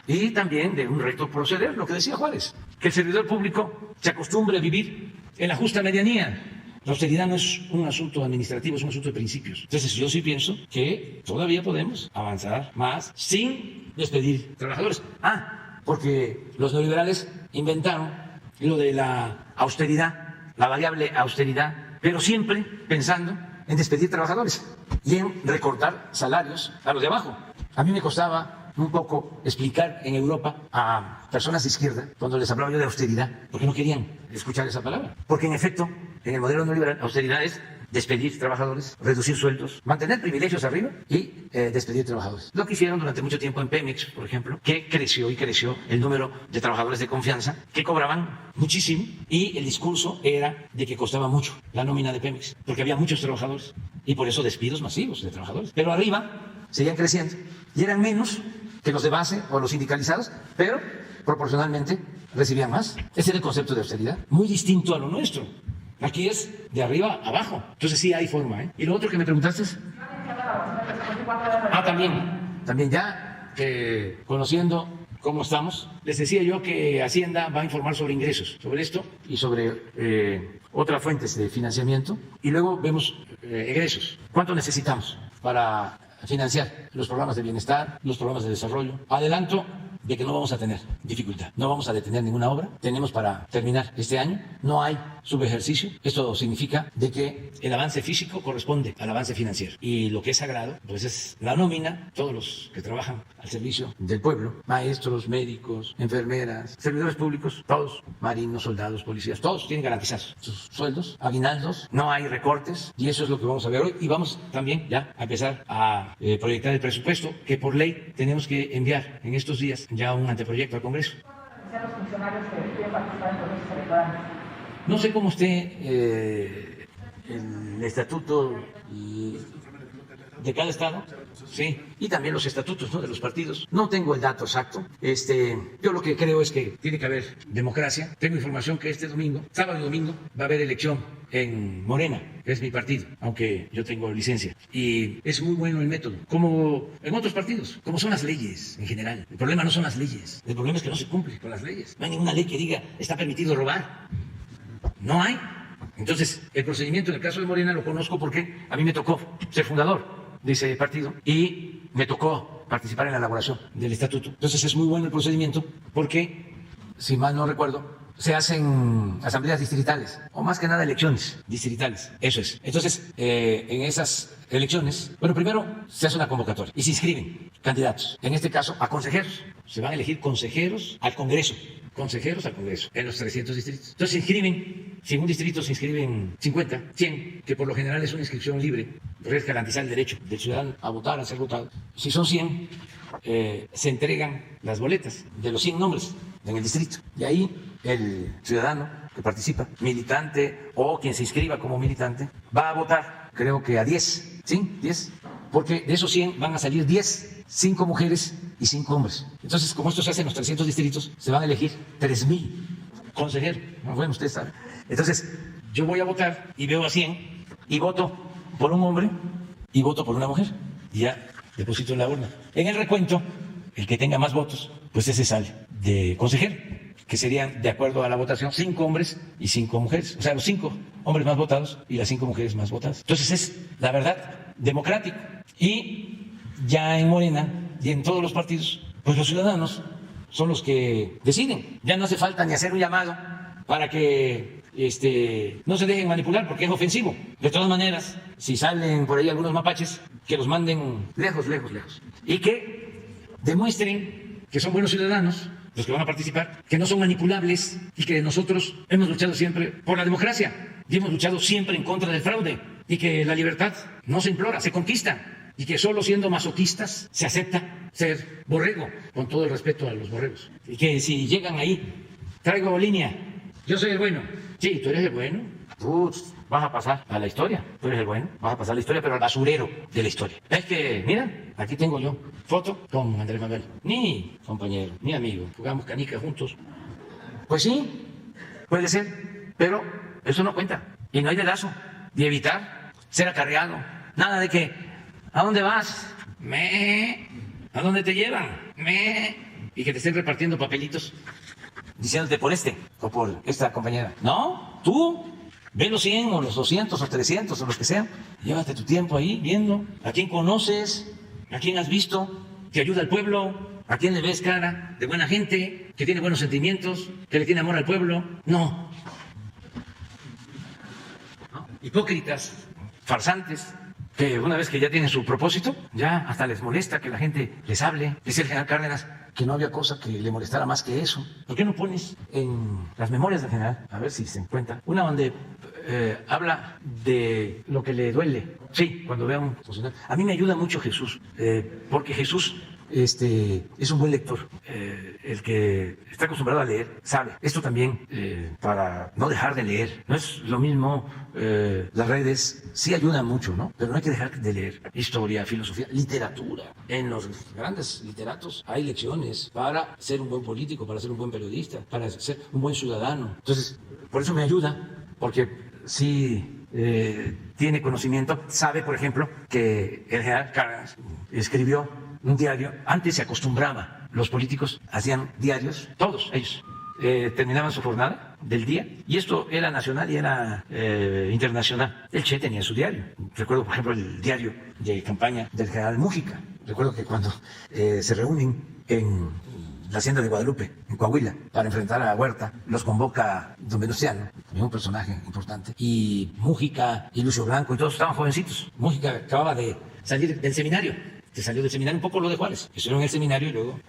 Y también de un recto proceder, lo que decía Juárez, que el servidor público se acostumbre a vivir en la justa medianía. La austeridad no es un asunto administrativo, es un asunto de principios. Entonces yo sí pienso que todavía podemos avanzar más sin despedir trabajadores. Porque los neoliberales inventaron lo de la austeridad, la variable austeridad, pero siempre pensando en despedir trabajadores y en recortar salarios a los de abajo. A mí me costaba un poco explicar en Europa a personas de izquierda cuando les hablaba yo de austeridad, porque no querían escuchar esa palabra. Porque en efecto, en el modelo neoliberal, austeridad es despedir trabajadores, reducir sueldos, mantener privilegios arriba y despedir trabajadores. Lo que hicieron durante mucho tiempo en Pemex, por ejemplo, que creció y creció el número de trabajadores de confianza que cobraban muchísimo y el discurso era de que costaba mucho la nómina de Pemex, porque había muchos trabajadores y por eso despidos masivos de trabajadores. Pero arriba seguían creciendo y eran menos que los de base o los sindicalizados, pero proporcionalmente recibían más. Ese era el concepto de austeridad, muy distinto a lo nuestro. Aquí es de arriba a abajo. Entonces sí hay forma, ¿eh? Y lo otro que me preguntaste es... También ya conociendo cómo estamos, les decía yo que Hacienda va a informar sobre ingresos, sobre esto y sobre otras fuentes de financiamiento. Y luego vemos egresos. ¿Cuánto necesitamos para financiar los programas de bienestar, los programas de desarrollo? Adelanto de que no vamos a tener dificultad, no vamos a detener ninguna obra, tenemos para terminar este año, no hay subejercicio, esto significa de que el avance físico corresponde al avance financiero y lo que es sagrado pues es la nómina, todos los que trabajan al servicio del pueblo, maestros, médicos, enfermeras, servidores públicos, todos, marinos, soldados, policías, todos tienen garantizados sus sueldos, aguinaldos, no hay recortes y eso es lo que vamos a ver hoy y vamos también ya a empezar a proyectar el presupuesto que por ley tenemos que enviar en estos días ya un anteproyecto al Congreso. No sé cómo esté el estatuto de cada estado, sí, y también los estatutos, ¿no?, de los partidos. No tengo el dato exacto. Yo lo que creo es que tiene que haber democracia. Tengo información que este domingo, sábado y domingo, va a haber elección en Morena, que es mi partido, aunque yo tengo licencia. Y es muy bueno el método, como en otros partidos, como son las leyes en general. El problema no son las leyes, el problema es que no se cumple con las leyes. No hay ninguna ley que diga está permitido robar. No hay. Entonces, el procedimiento en el caso de Morena lo conozco porque a mí me tocó ser fundador de ese partido y me tocó participar en la elaboración del estatuto. Entonces es muy bueno el procedimiento porque, si mal no recuerdo, se hacen asambleas distritales, o más que nada elecciones distritales, eso es. Entonces, en esas elecciones, bueno, primero se hace una convocatoria y se inscriben candidatos, en este caso a consejeros, se van a elegir consejeros al Congreso en los 300 distritos. Entonces se inscriben, si en un distrito se inscriben 50, 100, que por lo general es una inscripción libre, porque es garantizar el derecho del ciudadano a votar, a ser votado. Si son 100, se entregan las boletas de los 100 nombres en el distrito. Y ahí el ciudadano que participa, militante o quien se inscriba como militante, va a votar, creo que a 10, ¿sí? 10, porque de esos 100 van a salir 10, 5 mujeres y 5 hombres. Entonces, como esto se hace en los 300 distritos, se van a elegir 3,000 consejeros. Bueno, ustedes saben. Entonces, yo voy a votar y veo a 100 y voto por un hombre y voto por una mujer. Y ya deposito en la urna. En el recuento, el que tenga más votos, pues ese sale de consejero, que serían, de acuerdo a la votación, 5 hombres y 5 mujeres. O sea, los 5 hombres más votados y las 5 mujeres más votadas. Entonces es, la verdad, democrático. Y ya en Morena y en todos los partidos, pues los ciudadanos son los que deciden. Ya no hace falta ni hacer un llamado para que no se dejen manipular, porque es ofensivo. De todas maneras, si salen por ahí algunos mapaches, que los manden lejos, lejos, lejos. Y que demuestren que son buenos ciudadanos, los que van a participar, que no son manipulables y que nosotros hemos luchado siempre por la democracia y hemos luchado siempre en contra del fraude y que la libertad no se implora, se conquista. Y que solo siendo masoquistas se acepta ser borrego, con todo el respeto a los borregos. Y que si llegan ahí, traigo línea, yo soy el bueno. Sí, tú eres el bueno, tú vas a pasar a la historia, tú eres el bueno, vas a pasar a la historia, pero al basurero de la historia. Es que, mira, aquí tengo yo foto con Andrés Manuel, ni compañero, ni amigo, jugamos canicas juntos. Pues sí, puede ser, pero eso no cuenta. Y no hay dedazo, ni evitar ser acarreado, nada de que... ¿A dónde vas? ¿A dónde te llevan? Y que te estén repartiendo papelitos diciéndote por o por esta compañera. No, tú ve los 100 o los 200 o 300 o los que sean. Llévate tu tiempo ahí viendo a quién conoces, a quién has visto, que ayuda al pueblo, a quién le ves cara de buena gente, que tiene buenos sentimientos, que le tiene amor al pueblo. No. Hipócritas, farsantes, que una vez que ya tienen su propósito, ya hasta les molesta que la gente les hable. Dice el general Cárdenas que no había cosa que le molestara más que eso. ¿Por qué no pones en las memorias del general, a ver si se encuentra, una donde habla de lo que le duele? Sí, cuando vea un funcionario. A mí me ayuda mucho Jesús, porque Jesús es un buen lector. El que está acostumbrado a leer sabe. Esto también, para no dejar de leer. No es lo mismo, las redes sí ayudan mucho, ¿no? Pero no hay que dejar de leer historia, filosofía, literatura. En los grandes literatos hay lecciones para ser un buen político, para ser un buen periodista, para ser un buen ciudadano. Entonces, por eso me ayuda, porque sí tiene conocimiento. Sabe, por ejemplo, que el general Cárdenas escribió un diario. Antes se acostumbraba, los políticos hacían diarios, todos ellos, terminaban su jornada del día, y esto era nacional y era internacional. El Che tenía su diario. Recuerdo, por ejemplo, el diario de campaña del general Mújica. Recuerdo que cuando se reúnen en la hacienda de Guadalupe, en Coahuila, para enfrentar a Huerta, los convoca don Venustiano, un personaje importante, y Mújica y Lucio Blanco y todos estaban jovencitos. Mújica acababa de salir del seminario. Se salió del seminario un poco lo de Juárez. Estuvieron en el seminario y luego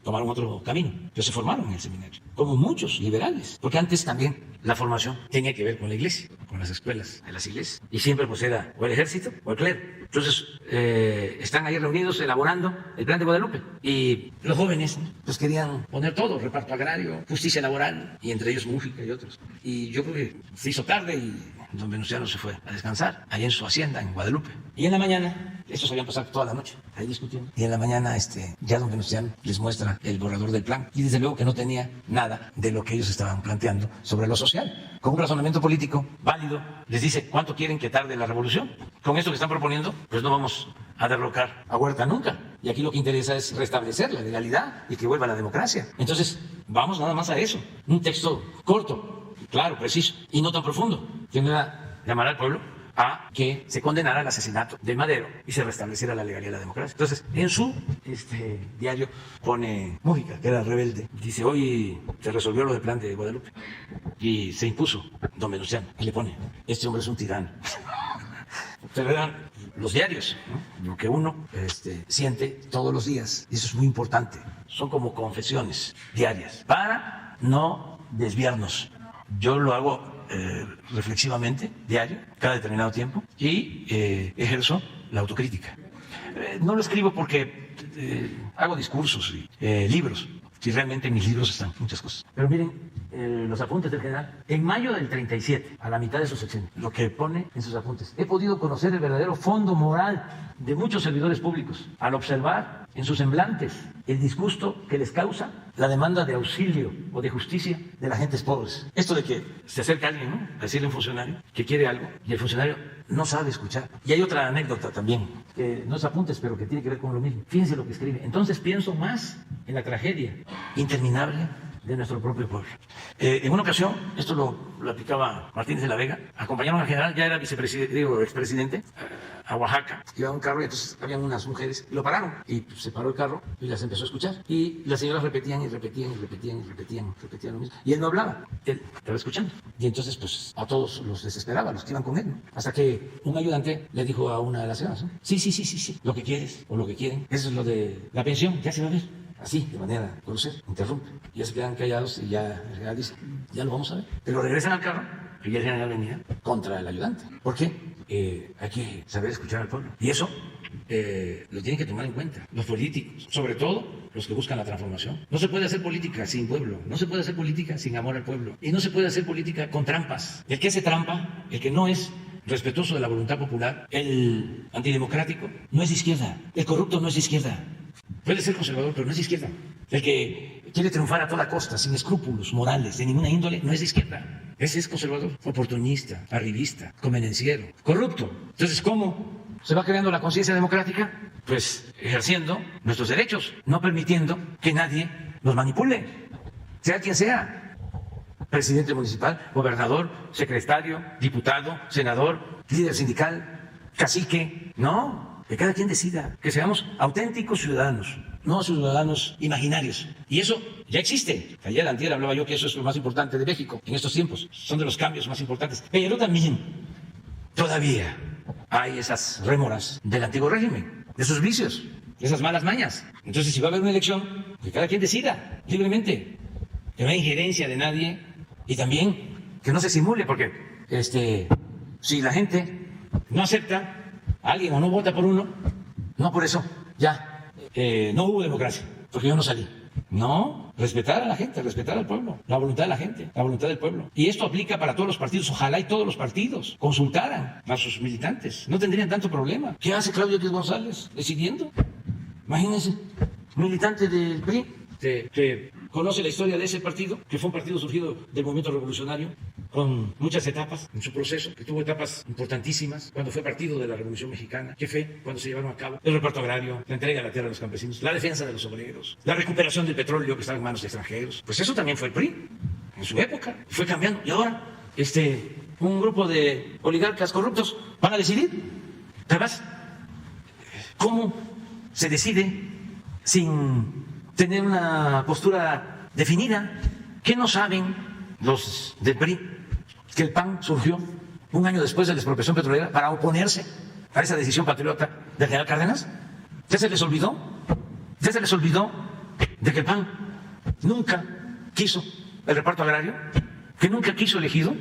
tomaron otro camino. Pero se formaron en el seminario, como muchos liberales. Porque antes también la formación tenía que ver con la iglesia, con las escuelas de las iglesias. Y siempre pues era o el ejército o el clero. Entonces están ahí reunidos elaborando el plan de Guadalupe. Y los jóvenes pues querían poner todo: reparto agrario, justicia laboral, y entre ellos Mújica y otros. Y yo creo que se hizo tarde y don Venustiano se fue a descansar ahí en su hacienda en Guadalupe. Y en la mañana, estos habían pasado toda la noche ahí discutiendo, y en la mañana ya don Venustiano les muestra el borrador del plan, y desde luego que no tenía nada de lo que ellos estaban planteando sobre lo social. Con un razonamiento político válido, les dice: ¿cuánto quieren que tarde la revolución? Con esto que están proponiendo, pues no vamos a derrocar a Huerta nunca. Y aquí lo que interesa es restablecer la legalidad y que vuelva la democracia. Entonces, vamos nada más a eso. Un texto corto, claro, preciso, y no tan profundo, que no era llamar al pueblo a que se condenara el asesinato de Madero y se restableciera la legalidad y la democracia. Entonces, en su diario pone Mújica, que era rebelde, dice, hoy se resolvió lo del plan de Guadalupe y se impuso don Venustiano, y le pone, este hombre es un tirano. Pero eran los diarios, ¿no? Lo que uno siente todos los días, y eso es muy importante. Son como confesiones diarias para no desviarnos. Yo lo hago reflexivamente, diario, cada determinado tiempo, y ejerzo la autocrítica. No lo escribo porque hago discursos y libros. Si realmente en mis libros están muchas cosas. Pero miren, los apuntes del general, en mayo del 37, a la mitad de sus sexenio, lo que pone en sus apuntes, he podido conocer el verdadero fondo moral de muchos servidores públicos al observar en sus semblantes el disgusto que les causa la demanda de auxilio o de justicia de las gentes pobres. Esto de que se acerca alguien, ¿no?, a decirle a un funcionario que quiere algo y el funcionario no sabe escuchar. Y hay otra anécdota también, que no es apuntes, pero que tiene que ver con lo mismo. Fíjense lo que escribe. Entonces pienso más en la tragedia interminable de nuestro propio pueblo. En una ocasión, esto lo aplicaba Martínez de la Vega, acompañaron al general, ya era expresidente, a Oaxaca, iba un carro y entonces habían unas mujeres, y lo pararon, y se paró el carro y las empezó a escuchar. Y las señoras repetían lo mismo. Y él no hablaba, él estaba escuchando. Y entonces, pues, a todos los desesperaba, los que iban con él, ¿no? Hasta que un ayudante le dijo a una de las señoras, ¿no?, sí, lo que quieres o lo que quieren, eso es lo de la pensión, ya se va a ver. Así, de manera grosera, interrumpe. Ya se quedan callados y ya el general dice, ya lo vamos a ver. Pero regresan al carro y ya el general venía contra el ayudante. ¿Por qué? Hay que saber escuchar al pueblo. Y eso lo tienen que tomar en cuenta los políticos, sobre todo los que buscan la transformación. No se puede hacer política sin pueblo, no se puede hacer política sin amor al pueblo. Y no se puede hacer política con trampas. El que hace trampa, el que no es respetuoso de la voluntad popular, el antidemocrático, no es de izquierda. El corrupto no es de izquierda. Puede ser conservador, pero no es de izquierda. El que quiere triunfar a toda costa, sin escrúpulos morales, de ninguna índole, no es de izquierda. Ese es conservador, oportunista, arribista, convenenciero, corrupto. Entonces, ¿cómo se va creando la conciencia democrática? Pues ejerciendo nuestros derechos, no permitiendo que nadie nos manipule, sea quien sea. Presidente municipal, gobernador, secretario, diputado, senador, líder sindical, cacique. No. Que cada quien decida, que seamos auténticos ciudadanos, no ciudadanos imaginarios. Y eso ya existe. Ayer antier hablaba yo que eso es lo más importante de México en estos tiempos. Son de los cambios más importantes. Pero también todavía hay esas rémoras del antiguo régimen, de sus vicios, de esas malas mañas. Entonces, si va a haber una elección, que cada quien decida libremente, que no haya injerencia de nadie y también que no se simule, porque si la gente no acepta alguien o no vota por uno, no por eso ya no hubo democracia, porque yo no salí. No, respetar a la gente, respetar al pueblo, la voluntad de la gente, la voluntad del pueblo. Y esto aplica para todos los partidos. Ojalá y todos los partidos consultaran a sus militantes. No tendrían tanto problema. ¿Qué hace Claudio X González decidiendo? Imagínense, militante del PRI, que conoce la historia de ese partido, que fue un partido surgido del movimiento revolucionario, con muchas etapas en su proceso, que tuvo etapas importantísimas, cuando fue partido de la Revolución Mexicana, que fue cuando se llevaron a cabo el reparto agrario, la entrega de la tierra a los campesinos, la defensa de los obreros, la recuperación del petróleo que estaba en manos de extranjeros. Pues eso también fue el PRI, en su época, fue cambiando. Y ahora, un grupo de oligarcas corruptos van a decidir. Además, ¿cómo se decide sin tener una postura definida? ¿Qué no saben los del PRI? Que el PAN surgió un año después de la expropiación petrolera para oponerse a esa decisión patriota del general Cárdenas. ¿Ya se les olvidó? ¿Ya se les olvidó de que el PAN nunca quiso el reparto agrario? ¿Que nunca quiso el ejido?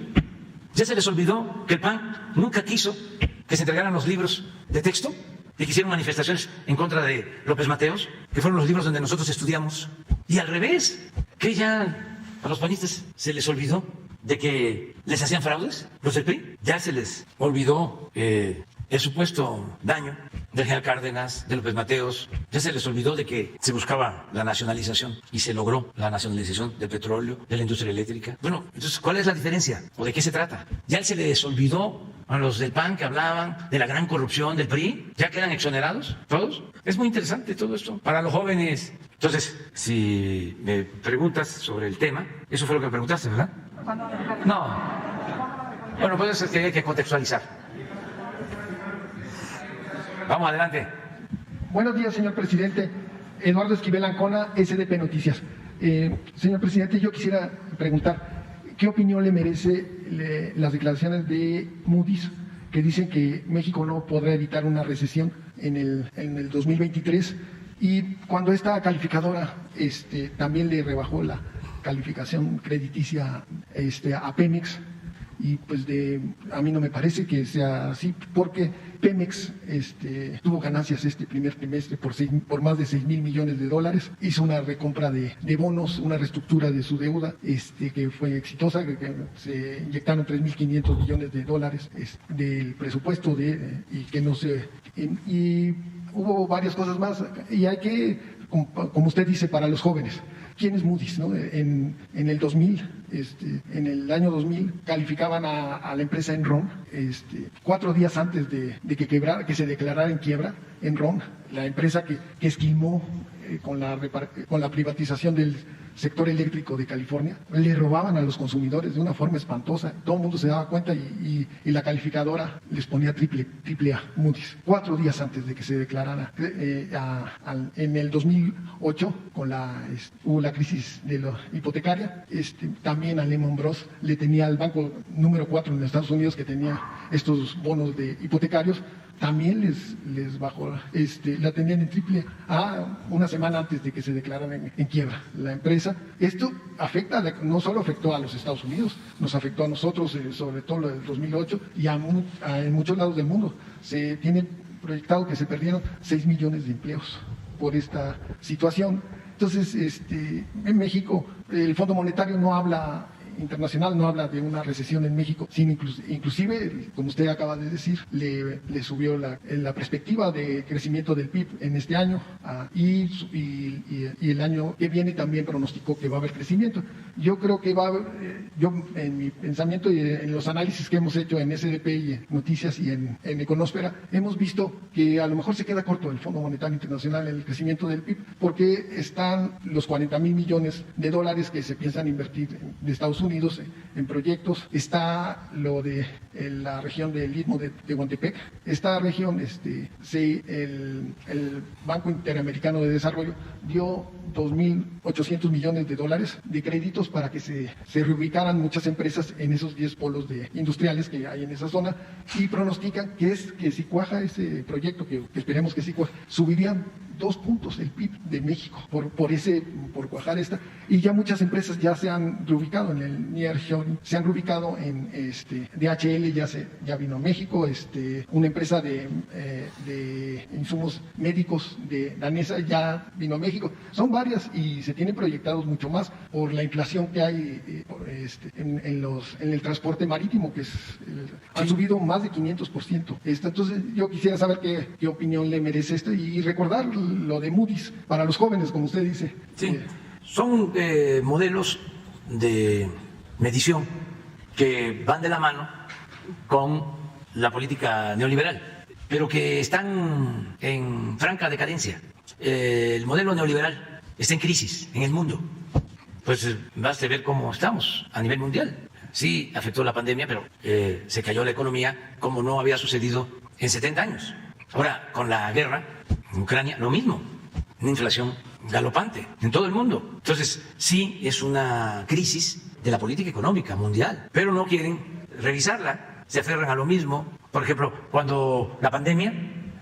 ¿Ya se les olvidó que el PAN nunca quiso que se entregaran los libros de texto? Y que hicieron manifestaciones en contra de López Mateos, que fueron los libros donde nosotros estudiamos. Y al revés, que ya a los panistas se les olvidó de que les hacían fraudes, los del PRI. Ya se les olvidó el supuesto daño del general Cárdenas, de López Mateos. Ya se les olvidó de que se buscaba la nacionalización y se logró la nacionalización del petróleo, de la industria eléctrica. Bueno, entonces, ¿cuál es la diferencia? ¿O de qué se trata? Ya se les olvidó a los del PAN que hablaban de la gran corrupción del PRI. ¿Ya quedan exonerados todos? Es muy interesante todo esto para los jóvenes. Entonces, si me preguntas sobre el tema, eso fue lo que me preguntaste, ¿verdad? No. Bueno, pues es que hay que contextualizar. Vamos adelante. Buenos días, señor presidente. Eduardo Esquivel Ancona, SDP Noticias. Señor presidente, yo quisiera preguntar, ¿qué opinión le merece las declaraciones de Moody's que dicen que México no podrá evitar una recesión en el 2023? Y cuando esta calificadora también le rebajó la calificación crediticia a Pemex, y pues a mí no me parece que sea así, porque Pemex tuvo ganancias este primer trimestre por más de 6,000 millones de dólares, hizo una recompra de bonos, una reestructura de su deuda que fue exitosa, que se inyectaron 3,500 millones de dólares del presupuesto y hubo varias cosas más, y hay que, como usted dice, para los jóvenes. ¿Quién es Moody's? ¿No? En el 2000, en el año 2000, calificaban a la empresa Enron 4 días antes de que se declarara en quiebra. Enron, la empresa que esquilmó con la privatización del sector eléctrico de California, le robaban a los consumidores de una forma espantosa. Todo el mundo se daba cuenta y la calificadora les ponía triple A, Moody's, 4 días antes de que se declarara. En el 2008, hubo la crisis de la hipotecaria, también a Lehman Bros. Le tenía al banco número 4 en Estados Unidos, que tenía estos bonos de hipotecarios, también les bajó, la tenían en triple A una semana antes de que se declararan en quiebra la empresa. Esto no solo afectó a los Estados Unidos, nos afectó a nosotros, sobre todo lo del 2008, y en muchos lados del mundo. Se tiene proyectado que se perdieron 6 millones de empleos por esta situación. Entonces, en México, el Fondo Monetario Internacional no habla de una recesión en México, sino inclusive, como usted acaba de decir, le subió la perspectiva de crecimiento del PIB en este año, y el año que viene también pronosticó que va a haber crecimiento. Yo creo que yo en mi pensamiento y en los análisis que hemos hecho en SDP y en Noticias y en Econósfera, hemos visto que a lo mejor se queda corto el Fondo Monetario Internacional en el crecimiento del PIB, porque están los 40,000 millones de dólares que se piensan invertir de Estados Unidos en proyectos. Está lo de la región del Istmo de Tehuantepec. Esta región, el Banco Interamericano de Desarrollo dio 2,800 millones de dólares de créditos para que se reubicaran muchas empresas en esos 10 polos industriales que hay en esa zona, y pronostican que si cuaja ese proyecto, que esperemos que sí cuaje, subirían 2 puntos el PIB de México por cuajar esta, y ya muchas empresas ya se han reubicado en el nearshoring, se han reubicado en DHL, ya vino a México, una empresa de insumos médicos danesa ya vino a México. Son varias y se tienen proyectados mucho más por la inflación que hay en el transporte marítimo, que han subido más de 500%. Entonces yo quisiera saber qué opinión le merece esto, y recordar lo de Moody's para los jóvenes, como usted dice. Sí, son modelos de medición que van de la mano con la política neoliberal, pero que están en franca decadencia. El modelo neoliberal está en crisis en el mundo. Pues basta ver cómo estamos a nivel mundial. Sí, afectó la pandemia, pero se cayó la economía como no había sucedido en 70 años. Ahora, con la guerra en Ucrania, lo mismo, una inflación galopante en todo el mundo. Entonces, sí es una crisis de la política económica mundial, pero no quieren revisarla, se aferran a lo mismo. Por ejemplo, cuando la pandemia,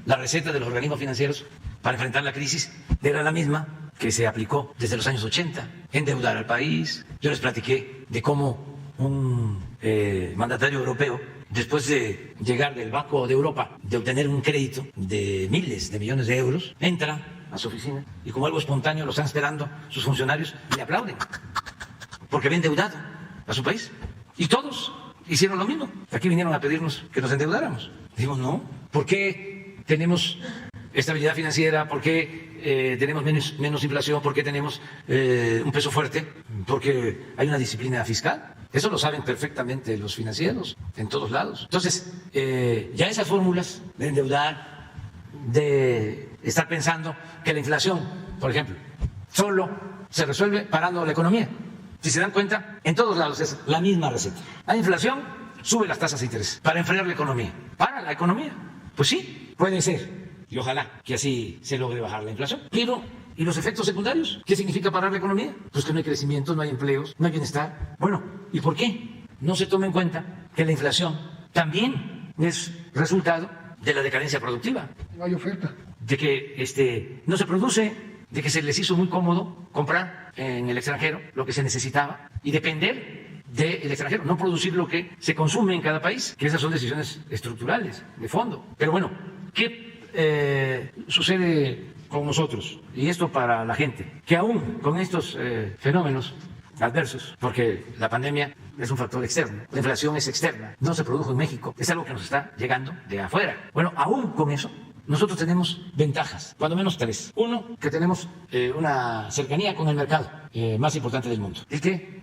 la receta de los organismos financieros para enfrentar la crisis era la misma que se aplicó desde los años 80, endeudar al país. Yo les platiqué de cómo un mandatario europeo, después de llegar del Banco de Europa, de obtener un crédito de miles de millones de euros, entra a su oficina y como algo espontáneo lo están esperando sus funcionarios y le aplauden porque había endeudado a su país. Y todos hicieron lo mismo. Aquí vinieron a pedirnos que nos endeudáramos. Dijimos, no, ¿por qué tenemos estabilidad financiera? ¿Por qué tenemos menos inflación? ¿Por qué tenemos un peso fuerte? Porque hay una disciplina fiscal. Eso lo saben perfectamente los financieros en todos lados. Entonces, ya esas fórmulas de endeudar, de estar pensando que la inflación, por ejemplo, solo se resuelve parando la economía. Si se dan cuenta, en todos lados es la misma receta. Hay inflación, sube las tasas de interés para enfriar la economía. ¿Para la economía? Pues sí, puede ser y ojalá que así se logre bajar la inflación. Pero, ¿y los efectos secundarios? ¿Qué significa parar la economía? Pues que no hay crecimiento, no hay empleos, no hay bienestar. Bueno, ¿y por qué no se toma en cuenta que la inflación también es resultado de la decadencia productiva? No hay oferta. De que no se produce, de que se les hizo muy cómodo comprar en el extranjero lo que se necesitaba y depender del extranjero, no producir lo que se consume en cada país, que esas son decisiones estructurales, de fondo. Pero bueno, ¿qué sucede con nosotros? Y esto para la gente, que aún con estos fenómenos adversos, porque la pandemia es un factor externo, la inflación es externa, no se produjo en México, es algo que nos está llegando de afuera. Bueno, aún con eso, nosotros tenemos ventajas, cuando menos tres. Uno, que tenemos una cercanía con el mercado más importante del mundo. Y que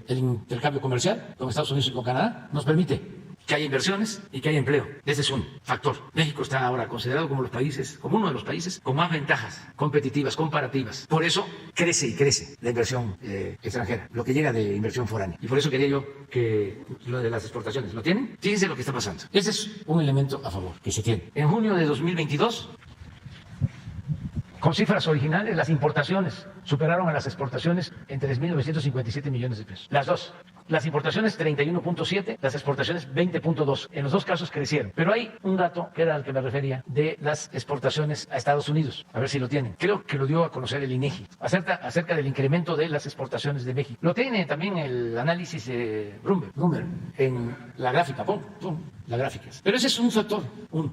el intercambio comercial con Estados Unidos y con Canadá nos permite que haya inversiones y que haya empleo. Ese es un factor. México está ahora considerado como uno de los países con más ventajas competitivas, comparativas. Por eso crece y crece la inversión extranjera, lo que llega de inversión foránea. Y por eso quería yo que lo de las exportaciones, ¿lo tienen? Fíjense lo que está pasando. Ese es un elemento a favor que se tiene. En junio de 2022, con cifras originales, las importaciones superaron a las exportaciones en 3.957 millones de pesos. Las dos. Las importaciones 31.7, las exportaciones 20.2. En los dos casos crecieron. Pero hay un dato, que era al que me refería, de las exportaciones a Estados Unidos. A ver si lo tienen. Creo que lo dio a conocer el INEGI, acerca del incremento de las exportaciones de México. Lo tiene también el análisis de Bloomberg en la gráfica. Pon las gráficas. Pero ese es un factor.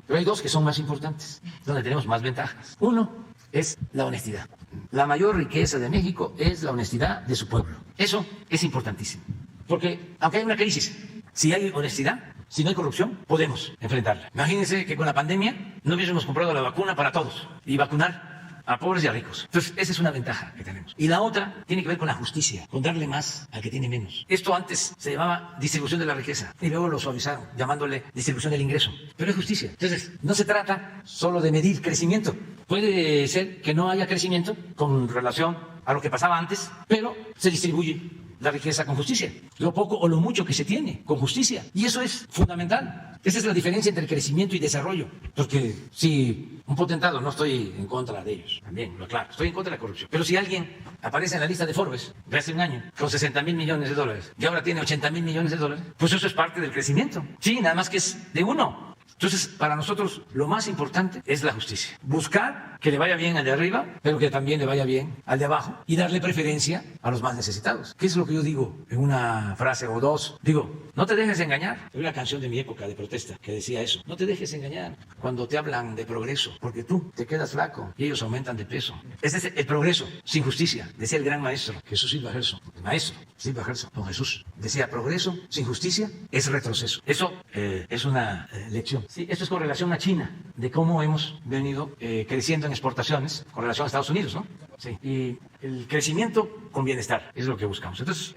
Pero hay dos que son más importantes, donde tenemos más ventajas. Uno es la honestidad. La mayor riqueza de México es la honestidad de su pueblo. Eso es importantísimo. Porque aunque hay una crisis, si hay honestidad, si no hay corrupción, podemos enfrentarla. Imagínense que con la pandemia no hubiésemos comprado la vacuna para todos y vacunar a pobres y a ricos. Entonces, esa es una ventaja que tenemos. Y la otra tiene que ver con la justicia, con darle más al que tiene menos. Esto antes se llamaba distribución de la riqueza y luego lo suavizaron, llamándole distribución del ingreso. Pero es justicia. Entonces, no se trata solo de medir crecimiento. Puede ser que no haya crecimiento con relación a lo que pasaba antes, pero se distribuye la riqueza con justicia, lo poco o lo mucho que se tiene con justicia. Y eso es fundamental. Esa es la diferencia entre crecimiento y desarrollo. Porque si un potentado, no estoy en contra de ellos, también lo aclaro, estoy en contra de la corrupción. Pero si alguien aparece en la lista de Forbes de hace un año con 60,000 millones de dólares y ahora tiene 80,000 millones de dólares, pues eso es parte del crecimiento. Sí, nada más que es de uno. Entonces, para nosotros lo más importante es la justicia. Buscar que le vaya bien al de arriba, pero que también le vaya bien al de abajo y darle preferencia a los más necesitados. ¿Qué es lo que yo digo en una frase o dos? Digo, no te dejes engañar. Hay una canción de mi época de protesta que decía eso. No te dejes engañar cuando te hablan de progreso, porque tú te quedas flaco y ellos aumentan de peso. Ese es el progreso sin justicia, decía el gran maestro Jesús Silva Gerson. El maestro Silva Gerson, don Jesús, decía, progreso sin justicia es retroceso. Eso es una lección. Sí, esto es con relación a China, de cómo hemos venido creciendo en exportaciones con relación a Estados Unidos, ¿no? Sí. Y el crecimiento con bienestar es lo que buscamos. Entonces,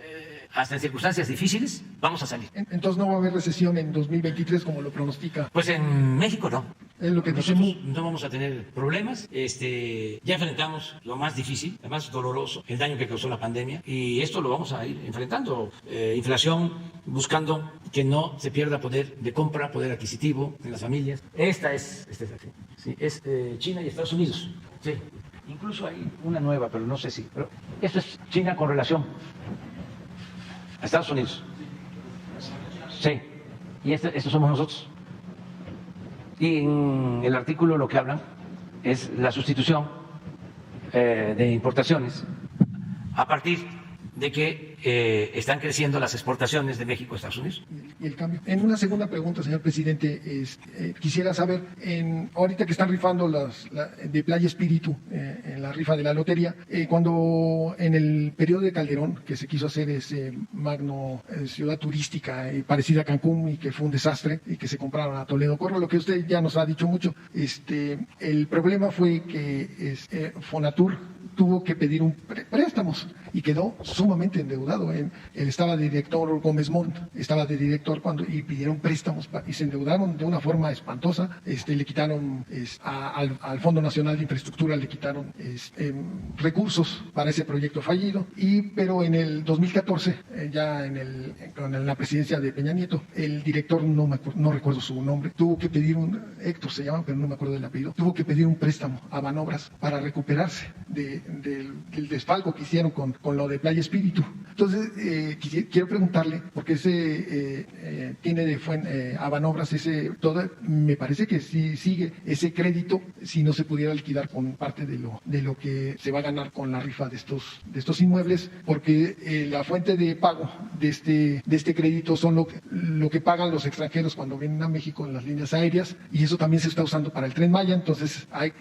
hasta en circunstancias difíciles vamos a salir. Entonces no va a haber recesión en 2023 como lo pronostica. Pues en México no. Es lo que Nosotros decimos. no vamos a tener problemas. Ya enfrentamos lo más difícil, lo más doloroso, el daño que causó la pandemia, y esto lo vamos a ir enfrentando. Inflación, buscando que no se pierda poder de compra, poder adquisitivo en las familias. Esta es China y Estados Unidos. Sí. Incluso hay una nueva, pero no sé si. Pero esto es China con relación a Estados Unidos. Sí. Y estos somos nosotros. Y en el artículo lo que hablan es la sustitución de importaciones a partir de que están creciendo las exportaciones de México a Estados Unidos. Y el cambio. En una segunda pregunta, señor presidente, quisiera saber, ahorita que están rifando de Playa Espíritu, en la rifa de la lotería, cuando en el periodo de Calderón, que se quiso hacer ese magno ciudad turística parecida a Cancún y que fue un desastre y que se compraron a Toledo Corro, lo que usted ya nos ha dicho mucho, el problema fue que Fonatur tuvo que pedir un préstamos y quedó sumamente endeudado. Él estaba de director Gómez Montt, estaba de director y pidieron préstamos y se endeudaron de una forma espantosa. Le quitaron al Fondo Nacional de Infraestructura, le quitaron recursos para ese proyecto fallido. Pero en el 2014, con la presidencia de Peña Nieto, el director, no recuerdo su nombre, tuvo que pedir Héctor se llama, pero no me acuerdo del apellido, tuvo que pedir un préstamo a Banobras para recuperarse del desfalco que hicieron con lo de Playa Espíritu. Entonces, quiero preguntarle, porque tiene de fuente a Banobras me parece que sí sigue ese crédito, si no se pudiera liquidar con parte de lo que se va a ganar con la rifa de estos inmuebles, porque la fuente de pago de este crédito son lo que pagan los extranjeros cuando vienen a México en las líneas aéreas, y eso también se está usando para el Tren Maya. Entonces hay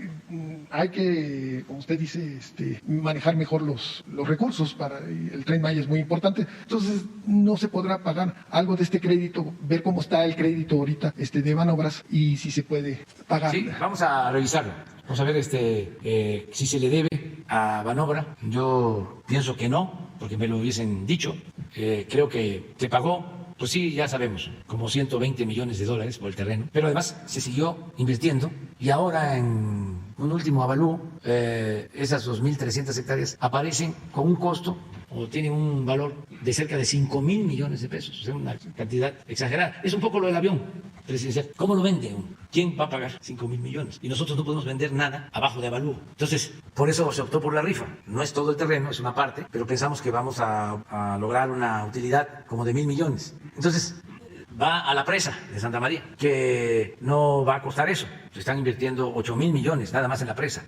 que, como usted dice, manejar mejor los recursos. Para el Tren Maya es muy importante. Entonces no se podrá pagar algo de este crédito, ver cómo está el crédito ahorita de Banobras y si se puede pagar. Sí, vamos a revisarlo. Vamos a ver si se le debe a Banobra. Yo pienso que no, porque me lo hubiesen dicho. Creo que se pagó. Pues sí, ya sabemos, como 120 millones de dólares por el terreno, pero además se siguió invirtiendo y ahora en un último avalúo, esas 2.300 hectáreas aparecen con un costo o tienen un valor de cerca de 5.000 millones de pesos, o sea, una cantidad exagerada. Es un poco lo del avión presidencial. ¿Cómo lo vende uno? ¿Quién va a pagar 5.000 millones? Y nosotros no podemos vender nada abajo de avalúo. Entonces, por eso se optó por la rifa. No es todo el terreno, es una parte, pero pensamos que vamos a lograr una utilidad como de 1.000 millones. Entonces, va a la presa de Santa María, que no va a costar eso. Se están invirtiendo 8.000 millones nada más en la presa,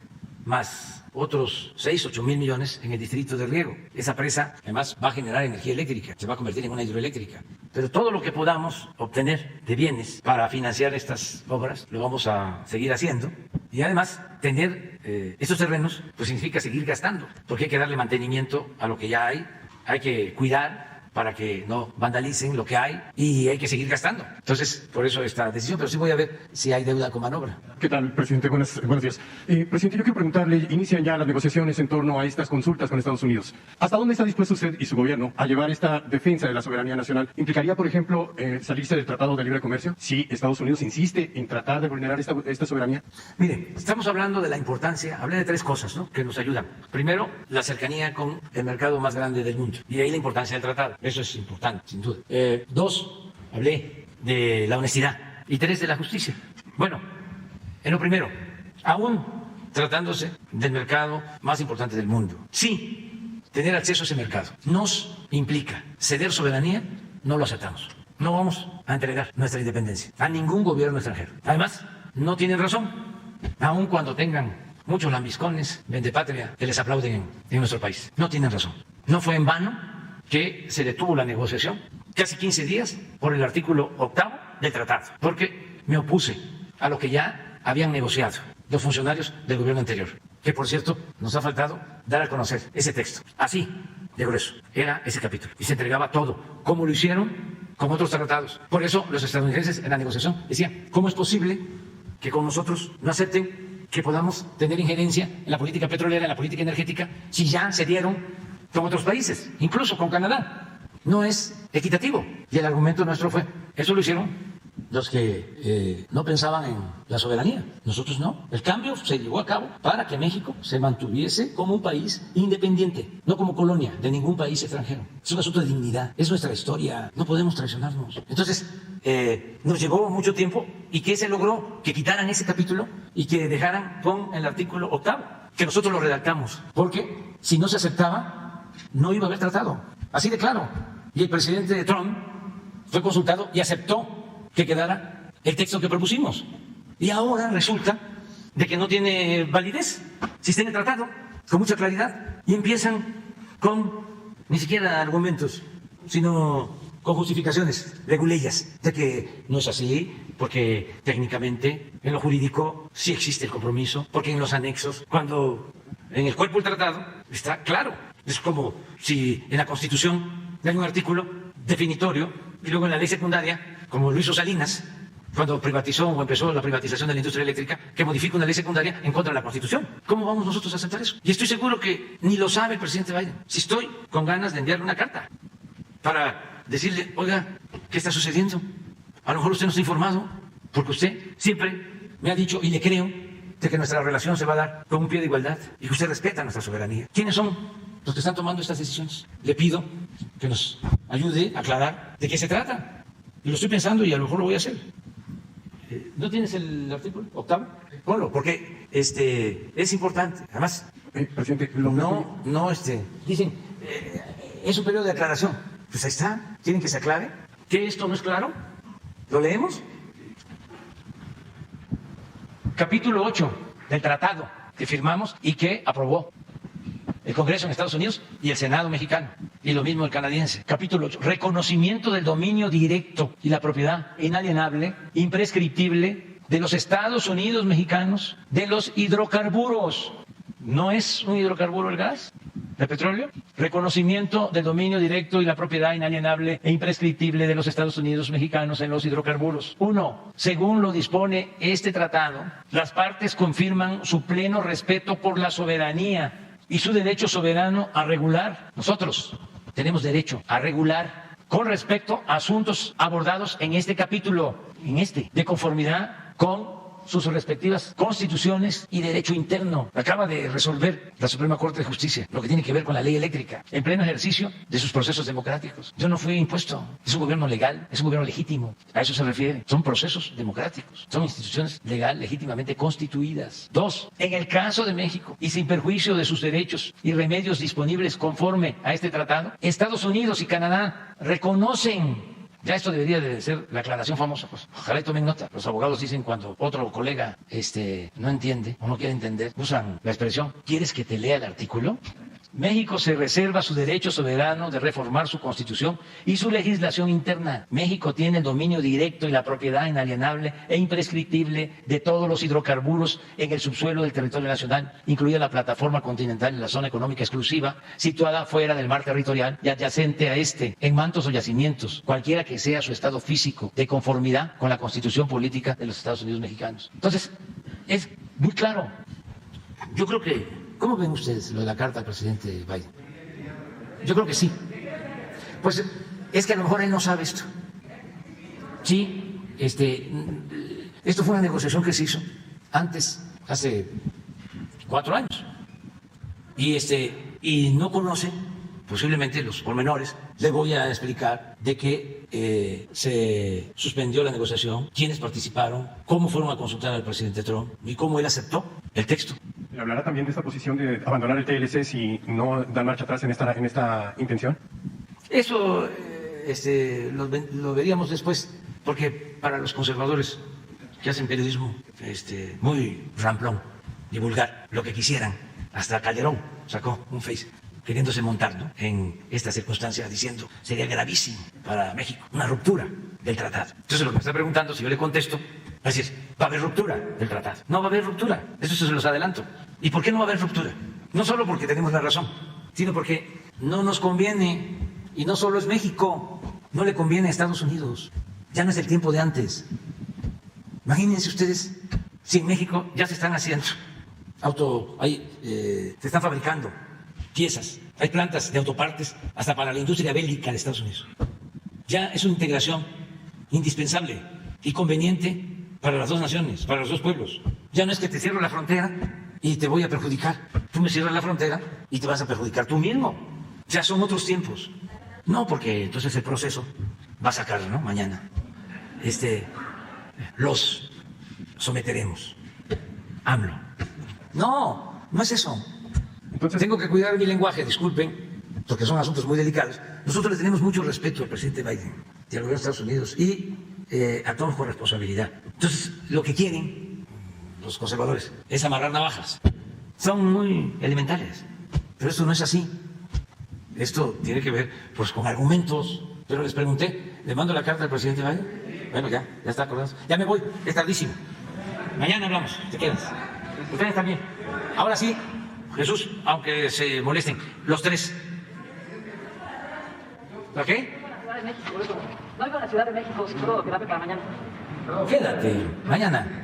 más otros 8.000 millones en el distrito de riego. Esa presa además va a generar energía eléctrica, se va a convertir en una hidroeléctrica. Pero todo lo que podamos obtener de bienes para financiar estas obras lo vamos a seguir haciendo. Y además tener estos terrenos pues significa seguir gastando, porque hay que darle mantenimiento a lo que ya hay que cuidar para que no vandalicen lo que hay y hay que seguir gastando. Entonces, por eso esta decisión, pero sí voy a ver si hay deuda con Banobra. ¿Qué tal, presidente? Buenos días. Presidente, yo quiero preguntarle, inician ya las negociaciones en torno a estas consultas con Estados Unidos. ¿Hasta dónde está dispuesto usted y su gobierno a llevar esta defensa de la soberanía nacional? ¿Implicaría, por ejemplo, salirse del Tratado de Libre Comercio si Estados Unidos insiste en tratar de vulnerar esta soberanía? Mire, estamos hablando de la importancia, hablé de 3 cosas, ¿no?, que nos ayudan. Primero, la cercanía con el mercado más grande del mundo, y de ahí la importancia del tratado. Eso es importante, sin duda. 2, hablé de la honestidad. Y 3, de la justicia. Bueno, en lo primero, aún tratándose del mercado más importante del mundo, sí, tener acceso a ese mercado nos implica ceder soberanía, no lo aceptamos. No vamos a entregar nuestra independencia a ningún gobierno extranjero. Además, no tienen razón, aun cuando tengan muchos lambiscones, vendepatria, que les aplauden en nuestro país. No tienen razón. No fue en vano que se detuvo la negociación casi 15 días por el artículo 8º del tratado, porque me opuse a lo que ya habían negociado los funcionarios del gobierno anterior, que por cierto nos ha faltado dar a conocer ese texto. Así de grueso era ese capítulo y se entregaba todo, como lo hicieron con otros tratados. Por eso los estadounidenses en la negociación decían, ¿cómo es posible que con nosotros no acepten que podamos tener injerencia en la política petrolera, en la política energética, si ya se dieron con otros países, incluso con Canadá? No es equitativo. Y el argumento nuestro fue, eso lo hicieron los que no pensaban en la soberanía. Nosotros no. El cambio se llevó a cabo para que México se mantuviese como un país independiente, no como colonia de ningún país extranjero. Es un asunto de dignidad, es nuestra historia, no podemos traicionarnos. Entonces, nos llevó mucho tiempo. ¿Y qué se logró? Que quitaran ese capítulo y que dejaran con el artículo 8º, que nosotros lo redactamos, porque si no se aceptaba, no iba a haber tratado, así de claro. Y el presidente Trump fue consultado y aceptó que quedara el texto que propusimos. Y ahora resulta de que no tiene validez si está en el tratado, con mucha claridad, y empiezan con ni siquiera argumentos, sino con justificaciones leguleyas de que no es así, porque técnicamente en lo jurídico sí existe el compromiso, porque en los anexos, cuando en el cuerpo del tratado está claro. Es como si en la Constitución hay un artículo definitorio y luego en la ley secundaria, como lo hizo Salinas, cuando privatizó o empezó la privatización de la industria eléctrica, que modifica una ley secundaria en contra de la Constitución. ¿Cómo vamos nosotros a aceptar eso? Y estoy seguro que ni lo sabe el presidente Biden. Si estoy con ganas de enviarle una carta para decirle, oiga, ¿qué está sucediendo? A lo mejor usted no está informado, porque usted siempre me ha dicho, y le creo, de que nuestra relación se va a dar con un pie de igualdad y que usted respeta nuestra soberanía. ¿Quiénes son los que están tomando estas decisiones? Le pido que nos ayude a aclarar de qué se trata. Y lo estoy pensando y a lo mejor lo voy a hacer. ¿No tienes el artículo octavo? Ponlo, porque es importante. Además, presidente, dicen, es un periodo de aclaración. Pues ahí está, quieren que se aclare. ¿Que esto no es claro? ¿Lo leemos? Capítulo 8 del tratado que firmamos y que aprobó el Congreso en Estados Unidos y el Senado mexicano, y lo mismo el canadiense. Capítulo 8, reconocimiento del dominio directo y la propiedad inalienable, imprescriptible de los Estados Unidos mexicanos, de los hidrocarburos. ¿No es un hidrocarburo el gas? ¿El petróleo? Reconocimiento del dominio directo y la propiedad inalienable e imprescriptible de los Estados Unidos mexicanos en los hidrocarburos. 1. Según lo dispone este tratado, las partes confirman su pleno respeto por la soberanía y su derecho soberano a regular. Nosotros tenemos derecho a regular con respecto a asuntos abordados en este capítulo, de conformidad con sus respectivas constituciones y derecho interno. Acaba de resolver la Suprema Corte de Justicia lo que tiene que ver con la ley eléctrica, en pleno ejercicio de sus procesos democráticos. Yo no fui impuesto, es un gobierno legal, es un gobierno legítimo, a eso se refiere. Son procesos democráticos, son instituciones legal, legítimamente constituidas. 2. En el caso de México, y sin perjuicio de sus derechos y remedios disponibles conforme a este tratado, Estados Unidos y Canadá reconocen. Ya esto debería de ser la aclaración famosa, pues. Ojalá y tomen nota. Los abogados dicen cuando otro colega no entiende o no quiere entender, usan la expresión, ¿quieres que te lea el artículo? México se reserva su derecho soberano de reformar su constitución y su legislación interna. México tiene el dominio directo y la propiedad inalienable e imprescriptible de todos los hidrocarburos en el subsuelo del territorio nacional, incluida la plataforma continental y la zona económica exclusiva, situada fuera del mar territorial y adyacente a en mantos o yacimientos, cualquiera que sea su estado físico, de conformidad con la Constitución política de los Estados Unidos mexicanos. Entonces, es muy claro. Yo creo que ¿cómo ven ustedes lo de la carta al presidente Biden? Yo creo que sí. Pues es que a lo mejor él no sabe esto. Sí, esto fue una negociación que se hizo antes, hace 4 años. Y no conoce posiblemente los pormenores. Le voy a explicar de que se suspendió la negociación, quiénes participaron, cómo fueron a consultar al presidente Trump y cómo él aceptó el texto. ¿Hablará también de esta posición de abandonar el TLC si no dan marcha atrás en esta intención? Eso lo veríamos después, porque para los conservadores que hacen periodismo muy ramplón y vulgar, lo que quisieran, hasta Calderón sacó un face queriéndose montar, ¿no?, en esta circunstancia, diciendo sería gravísimo para México una ruptura del tratado. Entonces lo que me está preguntando, si yo le contesto, va a decir, va a haber ruptura del tratado. No va a haber ruptura, eso se los adelanto. ¿Y por qué no va a haber ruptura? No solo porque tenemos la razón, sino porque no nos conviene, y no solo es México, no le conviene a Estados Unidos. Ya no es el tiempo de antes. Imagínense ustedes si en México ya se están haciendo se están fabricando piezas, hay plantas de autopartes hasta para la industria bélica de Estados Unidos. Ya es una integración indispensable y conveniente para las dos naciones, para los dos pueblos. Ya no es que te cierro la frontera y te voy a perjudicar. Tú me cierras la frontera y te vas a perjudicar tú mismo. Ya son otros tiempos. No, porque entonces el proceso va a sacar, ¿no?, mañana. Los someteremos. AMLO. No, no es eso. Entonces, tengo que cuidar mi lenguaje, disculpen, porque son asuntos muy delicados. Nosotros le tenemos mucho respeto al presidente Biden y al gobierno de Estados Unidos y actuamos con responsabilidad. Entonces, lo que quieren los conservadores es amarrar navajas. Son muy elementales, pero esto no es así. Esto tiene que ver, pues, con argumentos. Pero les pregunté, ¿le mando la carta al presidente Biden? Bueno, ya está acordado. Ya me voy, es tardísimo. Mañana hablamos, te quedas. Ustedes también. Ahora sí, Jesús, aunque se molesten, los tres. ¿Para qué? No iba a la Ciudad de México, seguro quedarme para mañana. Quédate, mañana.